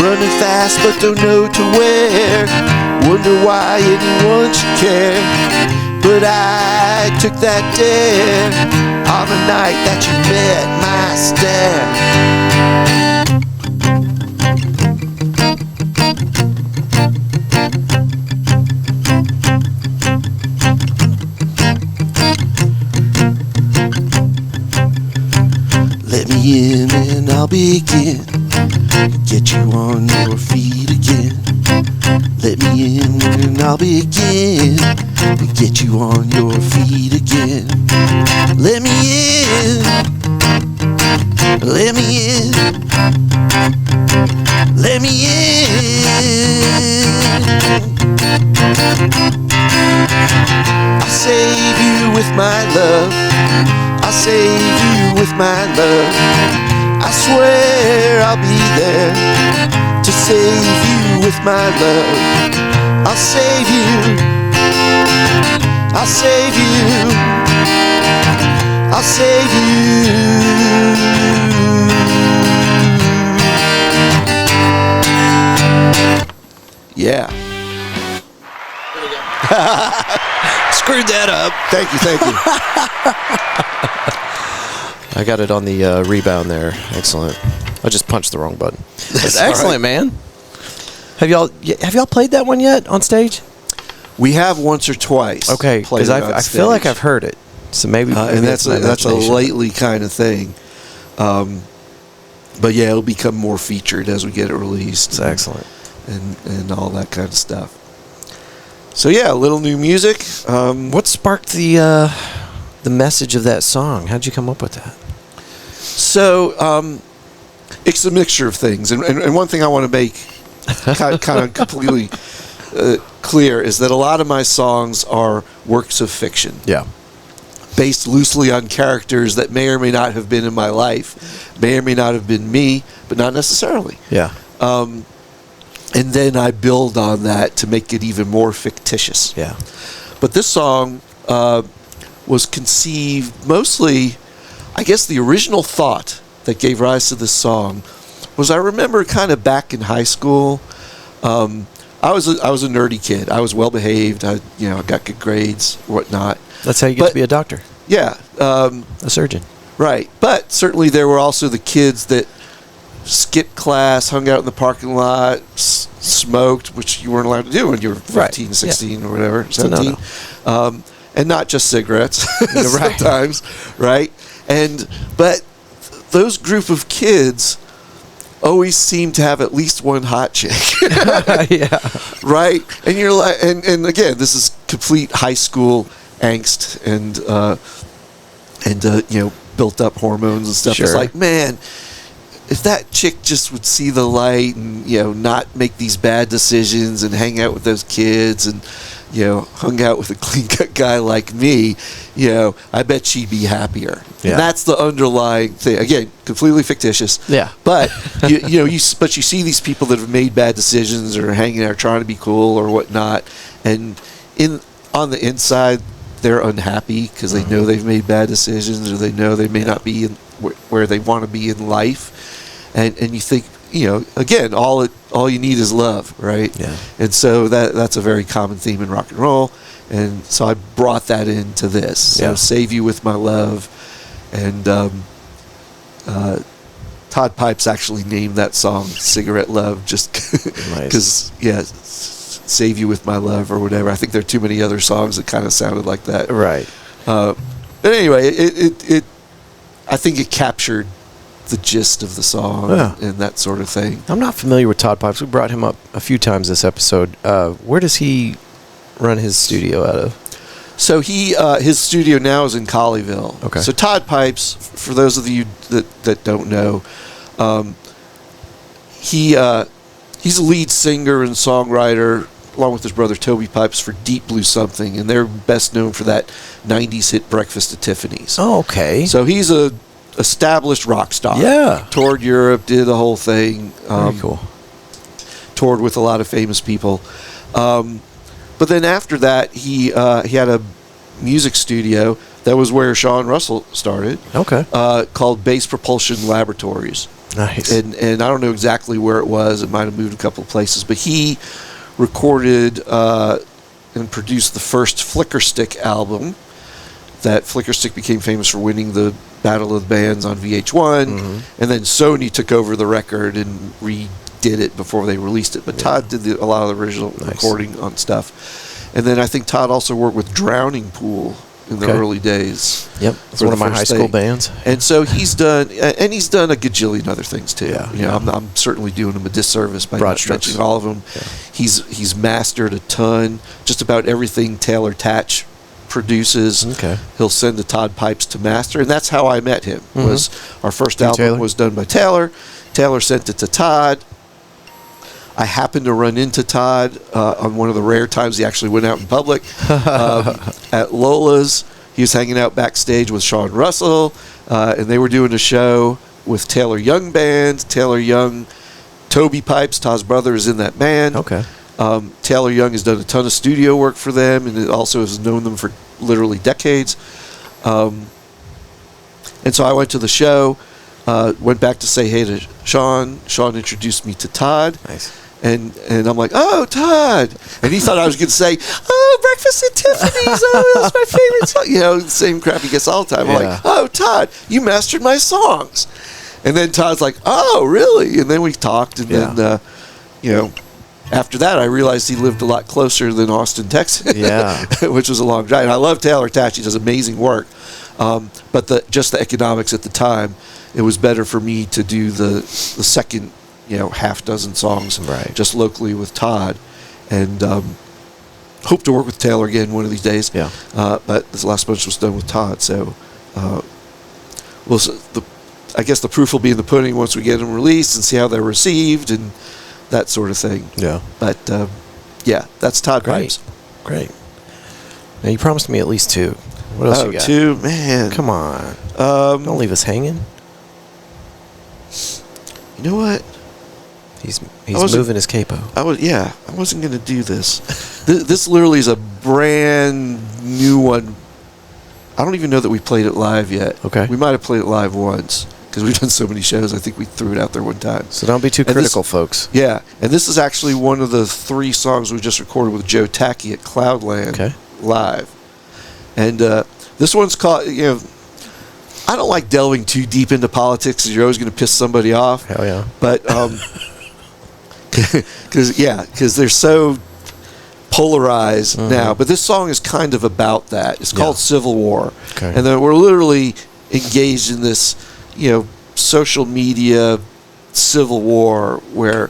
Running fast but don't know to where. Wonder why anyone should care. But I took that dare on the night that you met my stare. Let me in and I'll begin. Get you on your feet again. Let me in and I'll begin. Get you on your feet again. Let me in. Let me in. Let me in. I'll save you with my love. I'll save you with my love. I swear I'll be there to save you with my love. I'll save you. I'll save you. I'll save you. Yeah. Screwed that up. Thank you, thank you. I got it on the rebound there. Excellent. I just punched the wrong button. That's excellent, man. Have y'all played that one yet on stage? We have once or twice. Okay, played because it on I feel like stage. I've heard it. So maybe and that's it's my a imagination. lately kind of thing. But yeah, it'll become more featured as we get it released. It's excellent. And all that kind of stuff. So yeah, a little new music. What sparked the message of that song? How'd you come up with that? So it's a mixture of things, and one thing I want to make kind of completely clear is that a lot of my songs are works of fiction. Yeah. Based loosely on characters that may or may not have been in my life, may or may not have been me, but not necessarily. Yeah. And then I build on that to make it even more fictitious. Yeah. But this song was conceived mostly, I guess the original thought that gave rise to this song was, I remember kind of back in high school, I was a nerdy kid. I was well behaved. I got good grades, whatnot. That's how you get to be a doctor. Yeah. A surgeon. Right. But certainly there were also the kids that skipped class, hung out in the parking lot, smoked, which you weren't allowed to do when you were 15, right. 16 or whatever, 17. And not just cigarettes sometimes, right? But those group of kids always seem to have at least one hot chick. Yeah. Right? And you're like, and again, this is complete high school angst and built up hormones and stuff. Sure. It's like, man, if that chick just would see the light and not make these bad decisions and hang out with those kids and hung out with a clean cut guy like me, I bet she'd be happier. Yeah. And that's the underlying thing. Again, completely fictitious. Yeah. But you see these people that have made bad decisions or are hanging out trying to be cool or whatnot, and on the inside they're unhappy because they know they've made bad decisions or they know they may not be in where they want to be in life. And you think, again, all you need is love, right? Yeah. And so that's a very common theme in rock and roll. And so I brought that into this. So Save You With My Love. And Todd Pipes actually named that song Cigarette Love just because, Save You With My Love or whatever. I think there are too many other songs that kind of sounded like that. Right. But anyway, I think it captured the gist of the song and that sort of thing. I'm not familiar with Todd Pipes. We brought him up a few times this episode. Where does he run his studio out of? So his studio now is in Colleyville. Okay. So Todd Pipes, for those of you that don't know, he's a lead singer and songwriter along with his brother Toby Pipes for Deep Blue Something, and they're best known for that 90s hit Breakfast at Tiffany's. Oh, okay. So he's a established rock star. Yeah. Toured Europe, did the whole thing. Very cool. Toured with a lot of famous people. But then after that, he had a music studio that was where Sean Russell started. Okay. Called Bass Propulsion Laboratories. Nice. And I don't know exactly where it was. It might have moved a couple of places. But he recorded and produced the first Flicker Stick album. That Flicker Stick became famous for winning the Battle of the Bands on VH1, and then Sony took over the record and redid it before they released it. But Todd did a lot of the original recording on stuff. And then I think Todd also worked with Drowning Pool in the early days. Yep, it's one of my high school bands. And so he's done a gajillion other things too. Yeah. I'm certainly doing him a disservice by not mentioning all of them. Yeah. He's mastered a ton, just about everything Taylor Tatch produces. He'll send to Todd Pipes to master, and that's how I met him. Was our first album was done by Taylor. Taylor sent it to Todd. I happened to run into Todd on one of the rare times he actually went out in public at Lola's. He was hanging out backstage with Sean Russell, and they were doing a show with Taylor Young Band. Taylor Young, Toby Pipes, Todd's brother, is in that band. Taylor Young has done a ton of studio work for them, and it also has known them for literally decades. And so I went to the show, went back to say hey to Sean. Sean introduced me to Todd. Nice. And I'm like, oh, Todd. And he thought I was going to say, oh, Breakfast at Tiffany's. Oh, that's my favorite song. The same crap he gets all the time. I'm like, oh, Todd, you mastered my songs. And then Todd's like, oh, really? And then we talked, and then, after that, I realized he lived a lot closer than Austin, Texas, which was a long drive. And I love Taylor Tatch; he does amazing work. But just the economics at the time, it was better for me to do the second, half dozen songs just locally with Todd, and hope to work with Taylor again one of these days. Yeah. But this last bunch was done with Todd, so I guess the proof will be in the pudding once we get them released and see how they're received and that sort of thing. Yeah. But, that's Todd Pipes. Great. Now, you promised me at least two. What else you got? Two? Man. Come on. Don't leave us hanging. You know what? He's moving his capo. I wasn't going to do this. This literally is a brand new one. I don't even know that we played it live yet. Okay. We might have played it live once because we've done so many shows. I think we threw it out there one time. So don't be too critical, folks. Yeah, and this is actually one of the 3 songs we just recorded with Joe Tacky at Cloudland live. And this one's called, I don't like delving too deep into politics because you're always going to piss somebody off. Hell yeah. But, because they're so polarized now. But this song is kind of about that. It's called Civil War. Okay. And then we're literally engaged in this, social media civil war where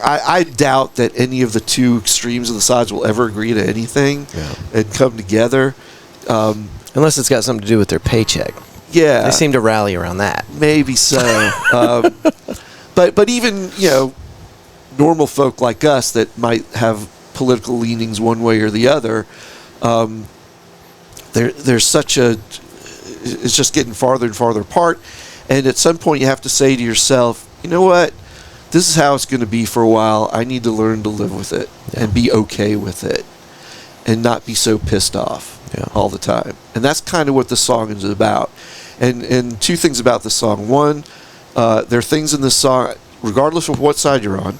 I doubt that any of the 2 extremes of the sides will ever agree to anything and come together. Unless it's got something to do with their paycheck. Yeah. They seem to rally around that. Maybe so. But even, normal folk like us that might have political leanings one way or the other, there's such a... It's just getting farther and farther apart. And at some point you have to say to yourself, you know what? This is how it's going to be for a while. I need to learn to live with it and be okay with it and not be so pissed off all the time. And that's kind of what the song is about. And 2 things about the song. One, there are things in this song, regardless of what side you're on,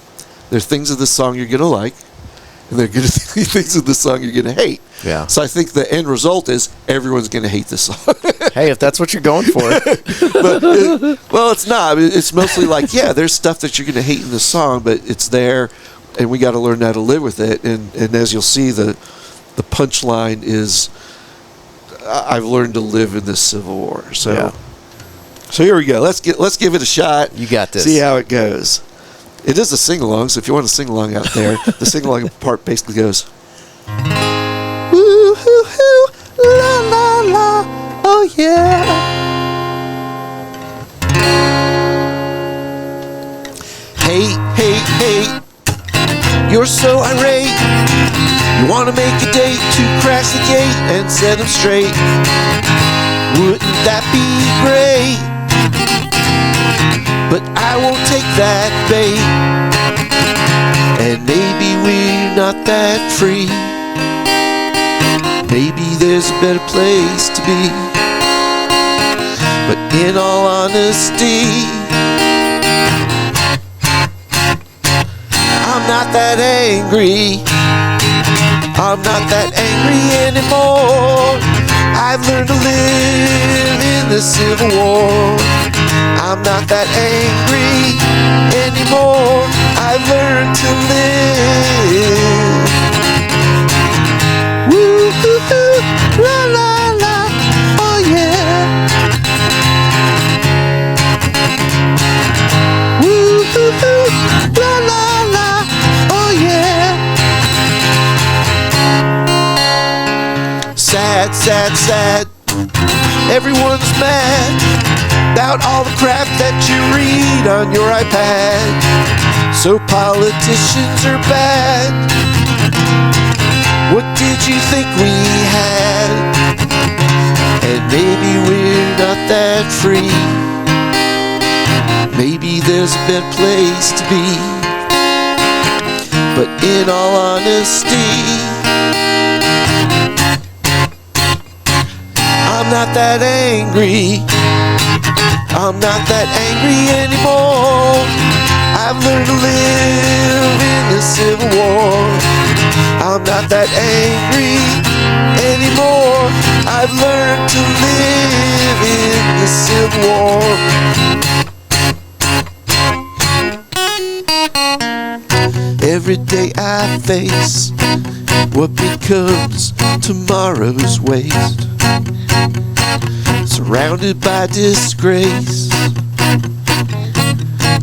there are things in this song you're going to like, and there are things in this song you're going to hate. Yeah. So I think the end result is everyone's going to hate this song. Hey, if that's what you're going for. Well, it's not. It's mostly like, there's stuff that you're going to hate in the song, but it's there, and we got to learn how to live with it. And as you'll see, the punchline is, I've learned to live in this civil war. So here we go. Let's give it a shot. You got this. See how it goes. It is a sing-along, so if you want to sing along out there, the sing-along part basically goes, woo hoo hoo, la la la, oh yeah. Hey, hey, hey, you're so irate. You want to make a date to crash the gate and set them straight. Wouldn't that be great? But I won't take that bait. And maybe we're not that free. Maybe there's a better place to be. But in all honesty, I'm not that angry. I'm not that angry anymore. I've learned to live in the Civil War. I'm not that angry anymore. I've learned to live. Woo hoo hoo, la la la, oh yeah. Woo hoo hoo, la la la, oh yeah. Sad, sad, sad. Everyone's mad about all the crap that you read on your iPad. So politicians are bad. What did you think we had? And maybe we're not that free. Maybe there's a better place to be. But in all honesty, I'm not that angry. I'm not that angry anymore. I've learned to live in the Civil War. I'm not that angry anymore. I've learned to live in the Civil War. Every day I face what becomes tomorrow's waste. Surrounded by disgrace,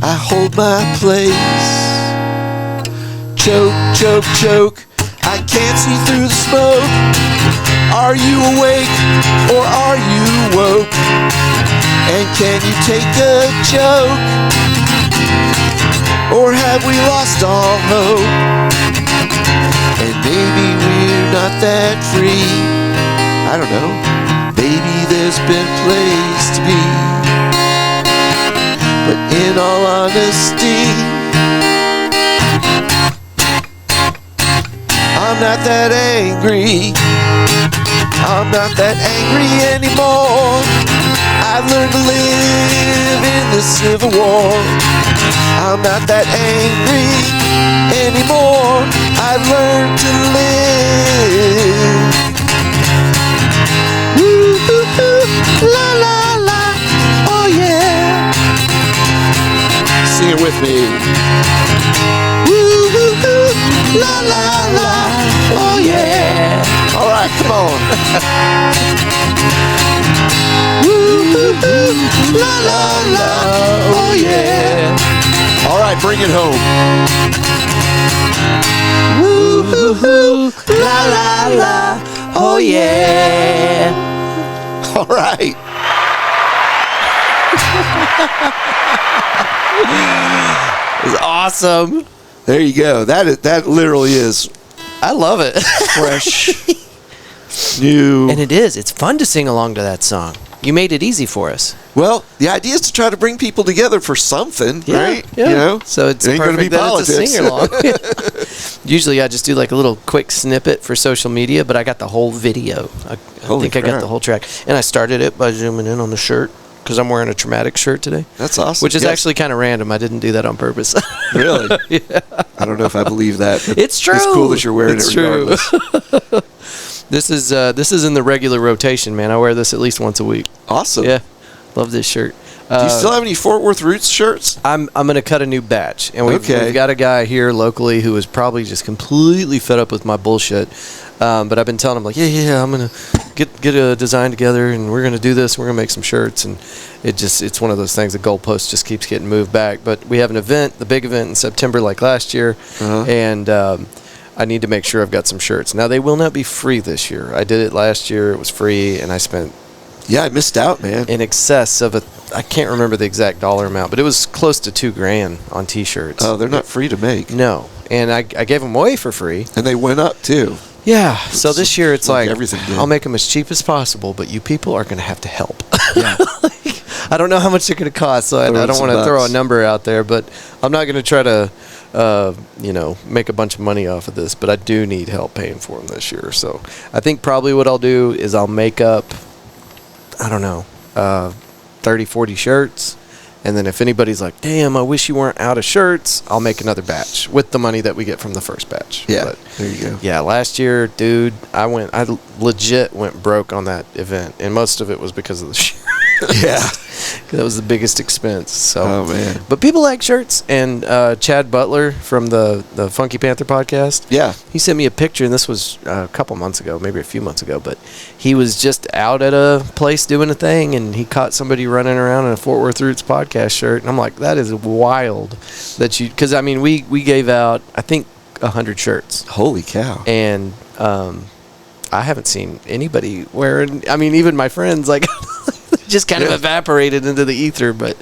I hold my place. Choke, choke, choke, I can't see through the smoke. Are you awake or are you woke? And can you take a joke? Or have we lost all hope? And maybe we're not that free. I don't know. Maybe there's a better place to be. But in all honesty, I'm not that angry. I'm not that angry anymore. I've learned to live in the Civil War. I'm not that angry anymore. I've learned to live. Woo-hoo-hoo, la la la, oh yeah. Sing it with me. Woo-hoo-hoo, la la la, oh yeah. All right, come on. Woo-hoo-hoo, la la la, oh yeah. All right, bring it home. Woo-hoo-hoo, la la la, oh yeah. All right. It's awesome. There you go. That literally is I love it. fresh, new. And it is. It's fun to sing along to that song. You made it easy for us. Well, the idea is to try to bring people together for something, right? Yeah. You know, so it's it ain't perfect gonna be that politics. it's a sing-along. Usually I just do like a little quick snippet for social media, but I got the whole video. I think I got the whole track. And I started it by zooming in on the shirt because I'm wearing a Troumatics shirt today. That's awesome. Which is actually kind of random. I didn't do that on purpose. Really? Yeah. I don't know if I believe that. But It's true. It's cool that you're wearing It's it regardless. true. This is in the regular rotation, man. I wear this at least once a week. Awesome. Yeah. Love this shirt. Do you still have any Fort Worth Roots shirts? I'm going to cut a new batch, and we've Okay. got a guy here locally who is probably just completely fed up with my bullshit. But I've been telling him like, yeah, I'm gonna get a design together, and we're gonna do this. We're gonna make some shirts, and it's one of those things. The goalpost just keeps getting moved back. But we have an event, the big event in September, like last year, and I need to make sure I've got some shirts. Now they will not be free this year. I did it last year; it was free, and I spent. Yeah, I missed out, man. In excess of I can't remember the exact dollar amount, but it was close to $2,000 on T-shirts. Oh, they're not free to make. No, and I gave them away for free. And they went up too. Yeah, so this year it's like everything did. I'll make them as cheap as possible, but you people are going to have to help. Yeah. I don't know how much they're going to cost, so I don't want to throw a number out there, but I'm not going to try to, make a bunch of money off of this, but I do need help paying for them this year. So I think probably what I'll do is I'll make up, 30, 40 shirts. And then if anybody's like, damn, I wish you weren't out of shirts, I'll make another batch with the money that we get from the first batch. Yeah, But, there you go. yeah, last year, dude, I legit went broke on that event. And most of it was because of the shirts. Yeah. That was the biggest expense. So. Oh, man. But people like shirts. And Chad Butler from the Funky Panther podcast. Yeah. He sent me a picture, and this was a couple months ago, maybe a few months ago, but he was just out at a place doing a thing, and he caught somebody running around in a Fort Worth Roots podcast shirt, and I'm like, that is wild that you, because, I mean, we gave out, I think, 100 shirts. Holy cow. And I haven't seen anybody wearing, I mean, even my friends, like, just kind of evaporated into the ether, but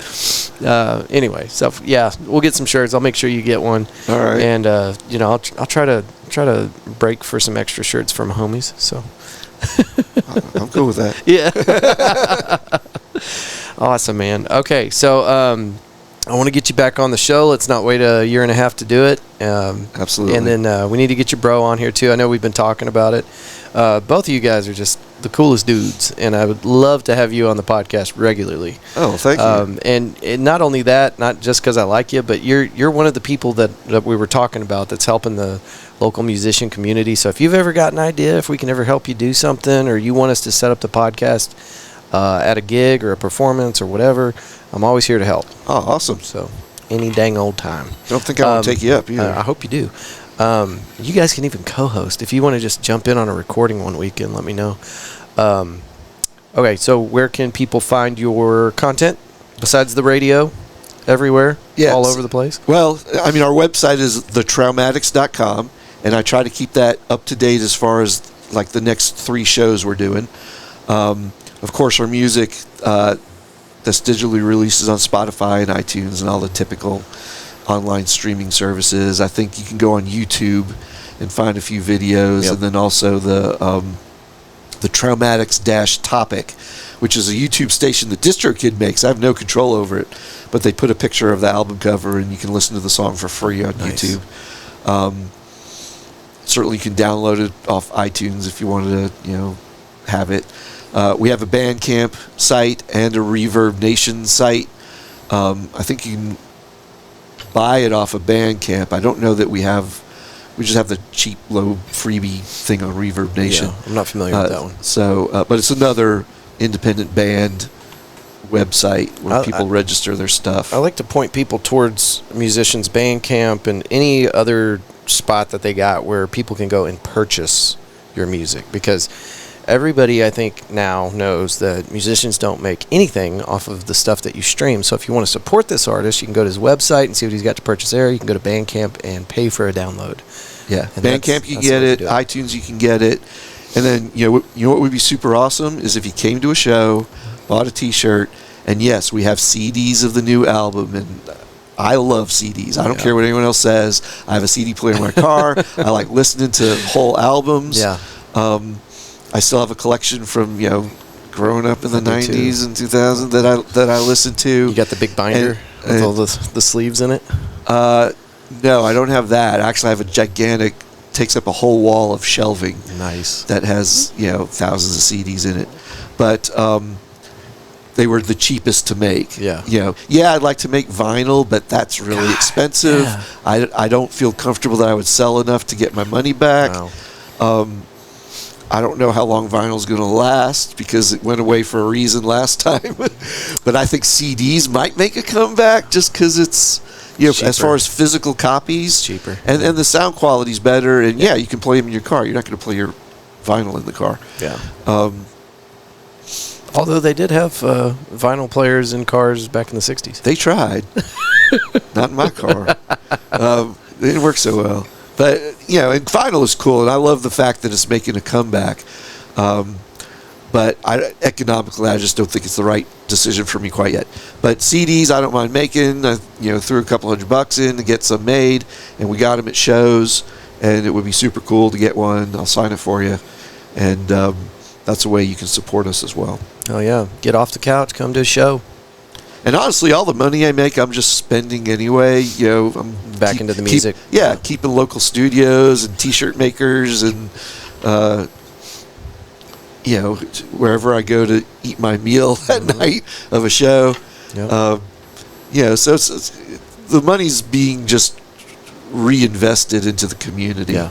anyway, so yeah, we'll get some shirts. I'll make sure you get one. All right. And I'll try to break for some extra shirts from homies. So I'm cool with that. Yeah. Awesome, man. Okay, so I want to get you back on the show. Let's not wait a year and a half to do it. Absolutely. And then we need to get your bro on here too. I know we've been talking about it. Both of you guys are just the coolest dudes, and I would love to have you on the podcast regularly. Oh, thank you. And not only that, not just because I like you, but you're one of the people that we were talking about that's helping the local musician community. So if you've ever got an idea, if we can ever help you do something, or you want us to set up the podcast at a gig or a performance or whatever, I'm always here to help. Oh, awesome. So any dang old time. Don't think I want to take you up either. I hope you do. You guys can even co-host. If you want to just jump in on a recording one weekend, let me know. Okay, so where can people find your content besides the radio? Everywhere? Yes. All over the place? Well, I mean, our website is thetroumatics.com, and I try to keep that up to date as far as like the next 3 shows we're doing. Of course, our music that's digitally releases on Spotify and iTunes and all the typical online streaming services. I think you can go on YouTube and find a few videos, and then also the Troumatics-topic, which is a YouTube station that DistroKid makes. I have no control over it, but they put a picture of the album cover, and you can listen to the song for free on YouTube. Certainly, you can download it off iTunes if you wanted to, have it. We have a Bandcamp site and a Reverb Nation site. I think you can buy it off of Bandcamp. I don't know that we just have the cheap, low freebie thing on Reverb Nation. Yeah, I'm not familiar with that one. So, but it's another independent band website where people register their stuff. I like to point people towards musicians' Bandcamp and any other spot that they got where people can go and purchase your music, because everybody, I think, now knows that musicians don't make anything off of the stuff that you stream. So if you want to support this artist, you can go to his website and see what he's got to purchase there. You can go to Bandcamp and pay for a download. Yeah, and Bandcamp you can get it, iTunes you can get it. And then, what would be super awesome is if you came to a show, bought a T-shirt, and yes, we have CDs of the new album, and I love CDs. I don't care what anyone else says. I have a CD player in my car. I like listening to whole albums. Yeah. I still have a collection from growing up in the '90s and 2000 that I listened to. You got the big binder with all the sleeves in it? No, I don't have that. Actually, I have a gigantic, takes up a whole wall of shelving. Nice. That has thousands of CDs in it, but they were the cheapest to make. Yeah. I'd like to make vinyl, but that's really expensive. Yeah. I don't feel comfortable that I would sell enough to get my money back. Wow. I don't know how long vinyl's going to last because it went away for a reason last time. But I think CDs might make a comeback just because it's, as far as physical copies, cheaper, and the sound quality's better. And you can play them in your car. You're not going to play your vinyl in the car. Yeah. Although they did have vinyl players in cars back in the 60s. They tried. Not in my car. It didn't work so well. But, and vinyl is cool, and I love the fact that it's making a comeback. But economically, I just don't think it's the right decision for me quite yet. But CDs, I don't mind making. I, threw a couple $100 in to get some made, and we got them at shows, and it would be super cool to get one. I'll sign it for you. And that's a way you can support us as well. Oh, yeah. Get off the couch, come to a show. And honestly, all the money I make, I'm just spending anyway. I'm back into the music. Keeping local studios and T-shirt makers, and wherever I go to eat my meal at night of a show. Yep. So it's, the money's being just reinvested into the community. Yeah.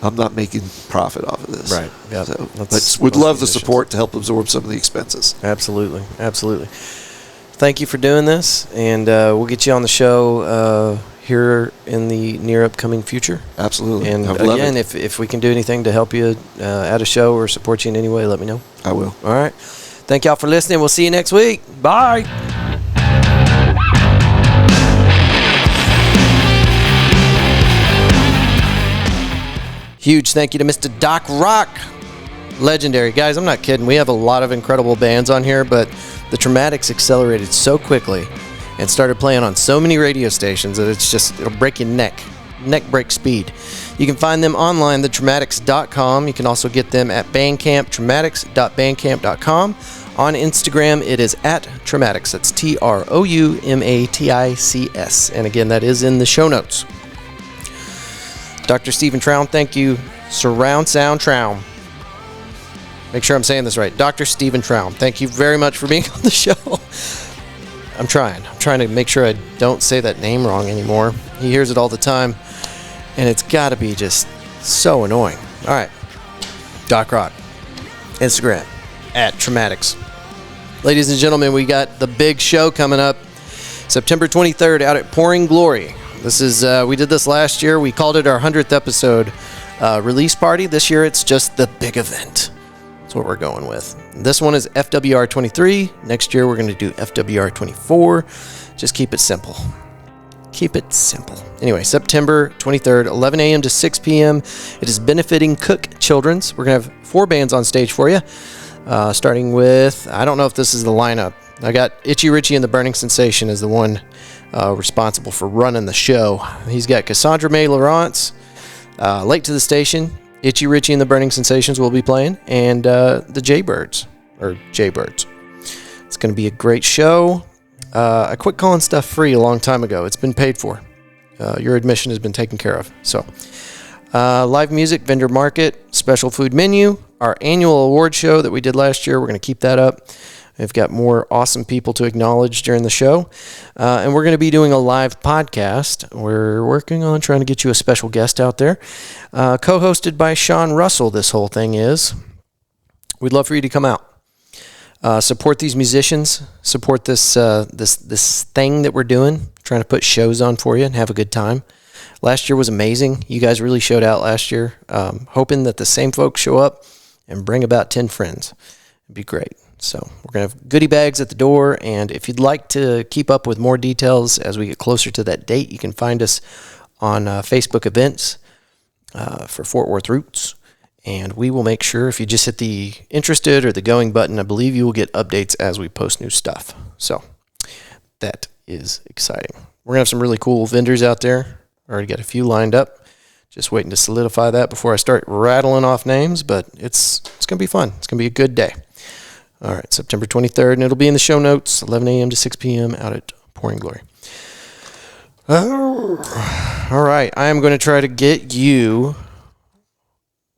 I'm not making profit off of this. Right. Yeah. So, but would love the support to help absorb some of the expenses. Absolutely. Thank you for doing this, and we'll get you on the show here in the near upcoming future. Absolutely. And again, if we can do anything to help you at a show or support you in any way, let me know. I will. All right. Thank y'all for listening. We'll see you next week. Bye. Huge thank you to Mr. Doc Rock. Legendary. Guys, I'm not kidding. We have a lot of incredible bands on here, but the Troumatics accelerated so quickly and started playing on so many radio stations that it'll break your neck break speed. You can find them online, thetroumatics.com. You can also get them at Bandcamp, troumatics.bandcamp.com. On Instagram, it is at Troumatics. That's Troumatics. And again, that is in the show notes. Dr. Stephen Troum, thank you. Surround Sound Troum. Make sure I'm saying this right. Dr. Stephen Troum, thank you very much for being on the show. I'm trying to make sure I don't say that name wrong anymore. He hears it all the time, and it's got to be just so annoying. All right. Doc Rock. Instagram, at Troumatics. Ladies and gentlemen, we got the big show coming up September 23rd out at Pouring Glory. This is we did this last year. We called it our 100th episode release party. This year, it's just the big event. What we're going with. This one is FWR 23. Next year we're going to do FWR 24. Just keep it simple. Anyway, September 23rd, 11 a.m. to 6 p.m. It is benefiting Cook Children's. We're going to have 4 bands on stage for you. Starting with, I don't know if this is the lineup. I got Itchy Richie and the Burning Sensation as the one responsible for running the show. He's got Cassandra May Lawrence, Late to the Station, Itchy Richie and the Burning Sensations will be playing, and the Jaybirds. It's going to be a great show. I quit calling stuff free a long time ago. It's been paid for. Your admission has been taken care of. So, live music, vendor market, special food menu, our annual award show that we did last year. We're going to keep that up. We've got more awesome people to acknowledge during the show. And we're going to be doing a live podcast. We're working on trying to get you a special guest out there. Co-hosted by Sean Russell, this whole thing is. We'd love for you to come out. Support these musicians. Support this thing that we're doing. Trying to put shows on for you and have a good time. Last year was amazing. You guys really showed out last year. Hoping that the same folks show up and bring about 10 friends. It'd be great. So we're going to have goodie bags at the door, and if you'd like to keep up with more details as we get closer to that date, you can find us on Facebook events for Fort Worth Roots, and we will make sure if you just hit the interested or the going button, I believe you will get updates as we post new stuff. So that is exciting. We're going to have some really cool vendors out there. Already got a few lined up. Just waiting to solidify that before I start rattling off names, but it's going to be fun. It's going to be a good day. All right, September 23rd, and it'll be in the show notes, 11 a.m. to 6 p.m. out at Pouring Glory. All right, I am going to try to get you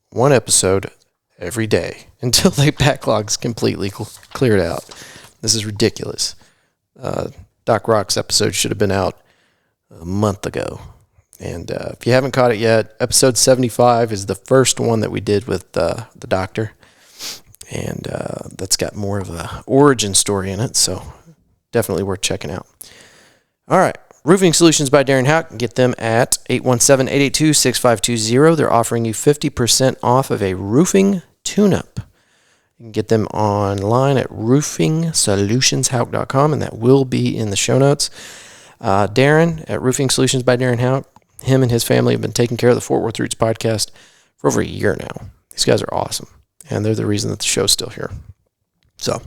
one episode every day until the backlog's completely cleared out. This is ridiculous. Doc Rock's episode should have been out a month ago. And if you haven't caught it yet, episode 75 is the first one that we did with the doctor. And that's got more of a origin story in it, so definitely worth checking out. All right, Roofing Solutions by Darren Houck. Get them at 817-882-6520. They're offering you 50% off of a roofing tune-up. You can get them online at roofingsolutionsHouck.com, and that will be in the show notes. Darren at Roofing Solutions by Darren Houck, him and his family have been taking care of the Fort Worth Roots podcast for over a year now. These guys are awesome. And they're the reason that the show's still here. So,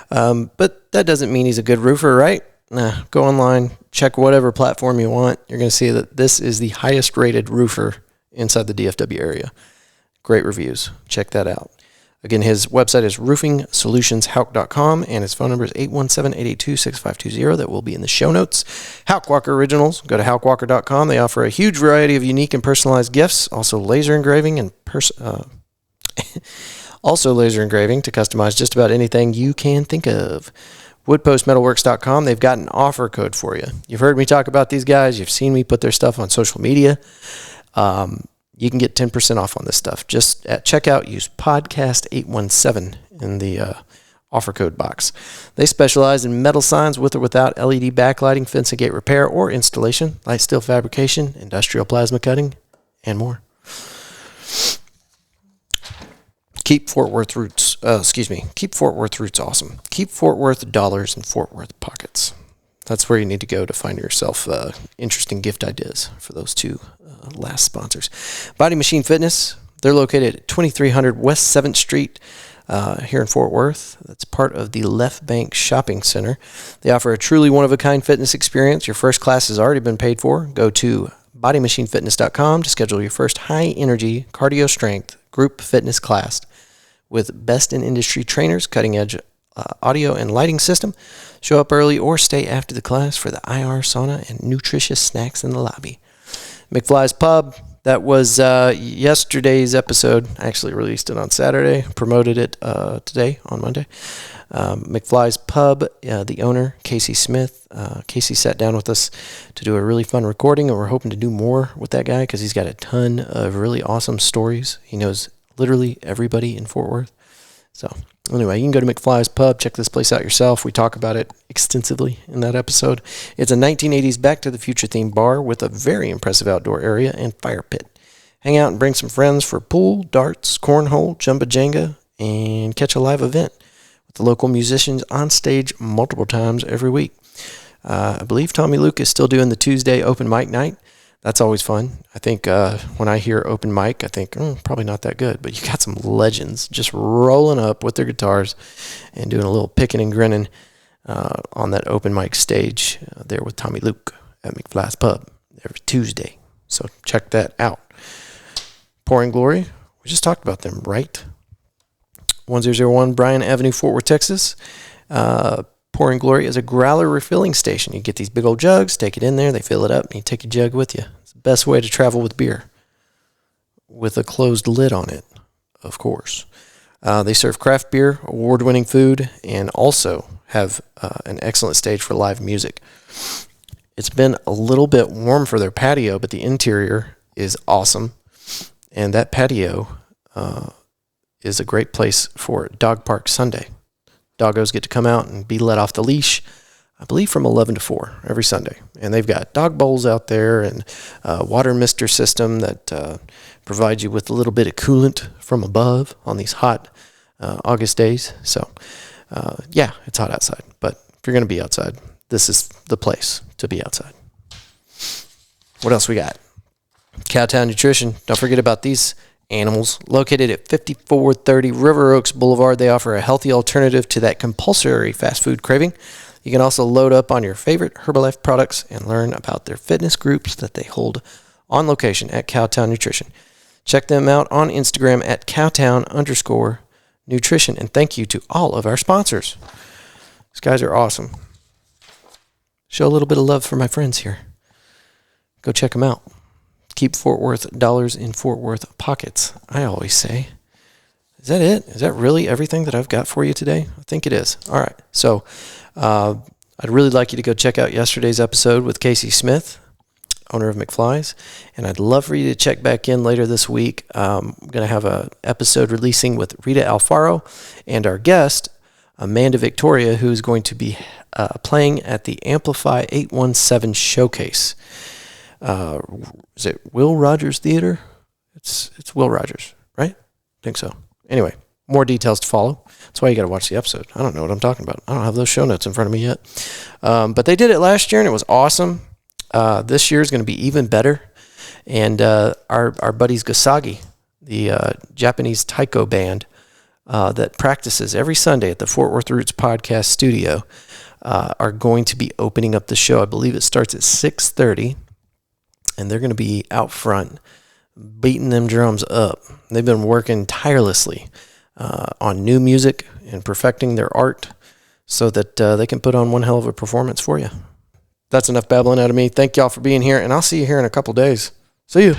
but that doesn't mean he's a good roofer, right? Nah, go online, check whatever platform you want. You're going to see that this is the highest rated roofer inside the DFW area. Great reviews. Check that out. Again, his website is roofingsolutionsHouck.com, and his phone number is 817-882-6520. That will be in the show notes. Houck Walker Originals. Go to houckwalker.com. They offer a huge variety of unique and personalized gifts, also laser engraving and also laser engraving to customize just about anything you can think of. Woodpostmetalworks.com. They've got an offer code for you. You've heard me talk about these guys. You've seen me put their stuff on social media. You can get 10% off on this stuff. Just at checkout, use podcast817 in the offer code box. They specialize in metal signs with or without LED backlighting, fence and gate repair or installation, light steel fabrication, industrial plasma cutting, and more. Keep Fort Worth Roots awesome. Keep Fort Worth dollars in Fort Worth pockets. That's where you need to go to find yourself interesting gift ideas for those two last sponsors. Body Machine Fitness. They're located at 2300 West 7th Street here in Fort Worth. That's part of the Left Bank Shopping Center. They offer a truly one-of-a-kind fitness experience. Your first class has already been paid for. Go to bodymachinefitness.com to schedule your first high-energy cardio strength group fitness class with best-in-industry trainers, cutting-edge audio and lighting system. Show up early or stay after the class for the IR sauna and nutritious snacks in the lobby. McFly's Pub. That was yesterday's episode. I actually released it on Saturday, promoted it today on Monday. McFly's Pub, the owner, Casey Smith. Casey sat down with us to do a really fun recording, and we're hoping to do more with that guy because he's got a ton of really awesome stories. He knows literally everybody in Fort Worth. So anyway, you can go to McFly's Pub, check this place out yourself. We talk about it extensively in that episode. It's a 1980s Back to the Future themed bar with a very impressive outdoor area and fire pit. Hang out and bring some friends for pool, darts, cornhole, jumba jenga, and catch a live event with the local musicians on stage multiple times every week. I believe Tommy Luke is still doing the Tuesday open mic night. That's always fun. I think when I hear open mic, I think probably not that good. But you got some legends just rolling up with their guitars and doing a little picking and grinning on that open mic stage there with Tommy Luke at McFly's Pub every Tuesday. So check that out. Pouring Glory, we just talked about them, right? 1001 Bryan Avenue, Fort Worth, Texas. Pouring Glory is a growler refilling station. You get these big old jugs, take it in there, they fill it up, and you take your jug with you. It's the best way to travel with beer, with a closed lid on it, of course. They serve craft beer, award-winning food, and also have an excellent stage for live music. It's been a little bit warm for their patio, but the interior is awesome. And that patio is a great place for Dog Park Sunday. Doggos get to come out and be let off the leash, I believe from 11 to 4 every Sunday. And they've got dog bowls out there and a water mister system that provides you with a little bit of coolant from above on these hot August days. So, yeah, it's hot outside. But if you're going to be outside, this is the place to be outside. What else we got? Cowtown Nutrition. Don't forget about these animals. Located at 5430 River Oaks Boulevard, they offer a healthy alternative to that compulsory fast food craving. You can also load up on your favorite Herbalife products and learn about their fitness groups that they hold on location at Cowtown Nutrition. Check them out on Instagram at Cowtown_nutrition. And thank you to all of our sponsors. These guys are awesome. Show a little bit of love for my friends here. Go check them out. Keep Fort Worth dollars in Fort Worth pockets, I always say. Is that it? Is that really everything that I've got for you today? I think it is. All right. So I'd really like you to go check out yesterday's episode with Casey Smith, owner of McFly's. And I'd love for you to check back in later this week. I'm going to have an episode releasing with Rita Alfaro and our guest, Amanda Victoria, who's going to be playing at the Amplify 817 Showcase. Is it Will Rogers Theater? It's Will Rogers, right? I think so. Anyway, more details to follow. That's why you got to watch the episode. I don't know what I'm talking about. I don't have those show notes in front of me yet. But they did it last year, and it was awesome. This year is going to be even better. And our buddies Gasagi, the Japanese taiko band that practices every Sunday at the Fort Worth Roots Podcast Studio, are going to be opening up the show. I believe it starts at 6:30. And they're going to be out front beating them drums up. They've been working tirelessly on new music and perfecting their art so that they can put on one hell of a performance for you. That's enough babbling out of me. Thank y'all for being here, and I'll see you here in a couple days. See you.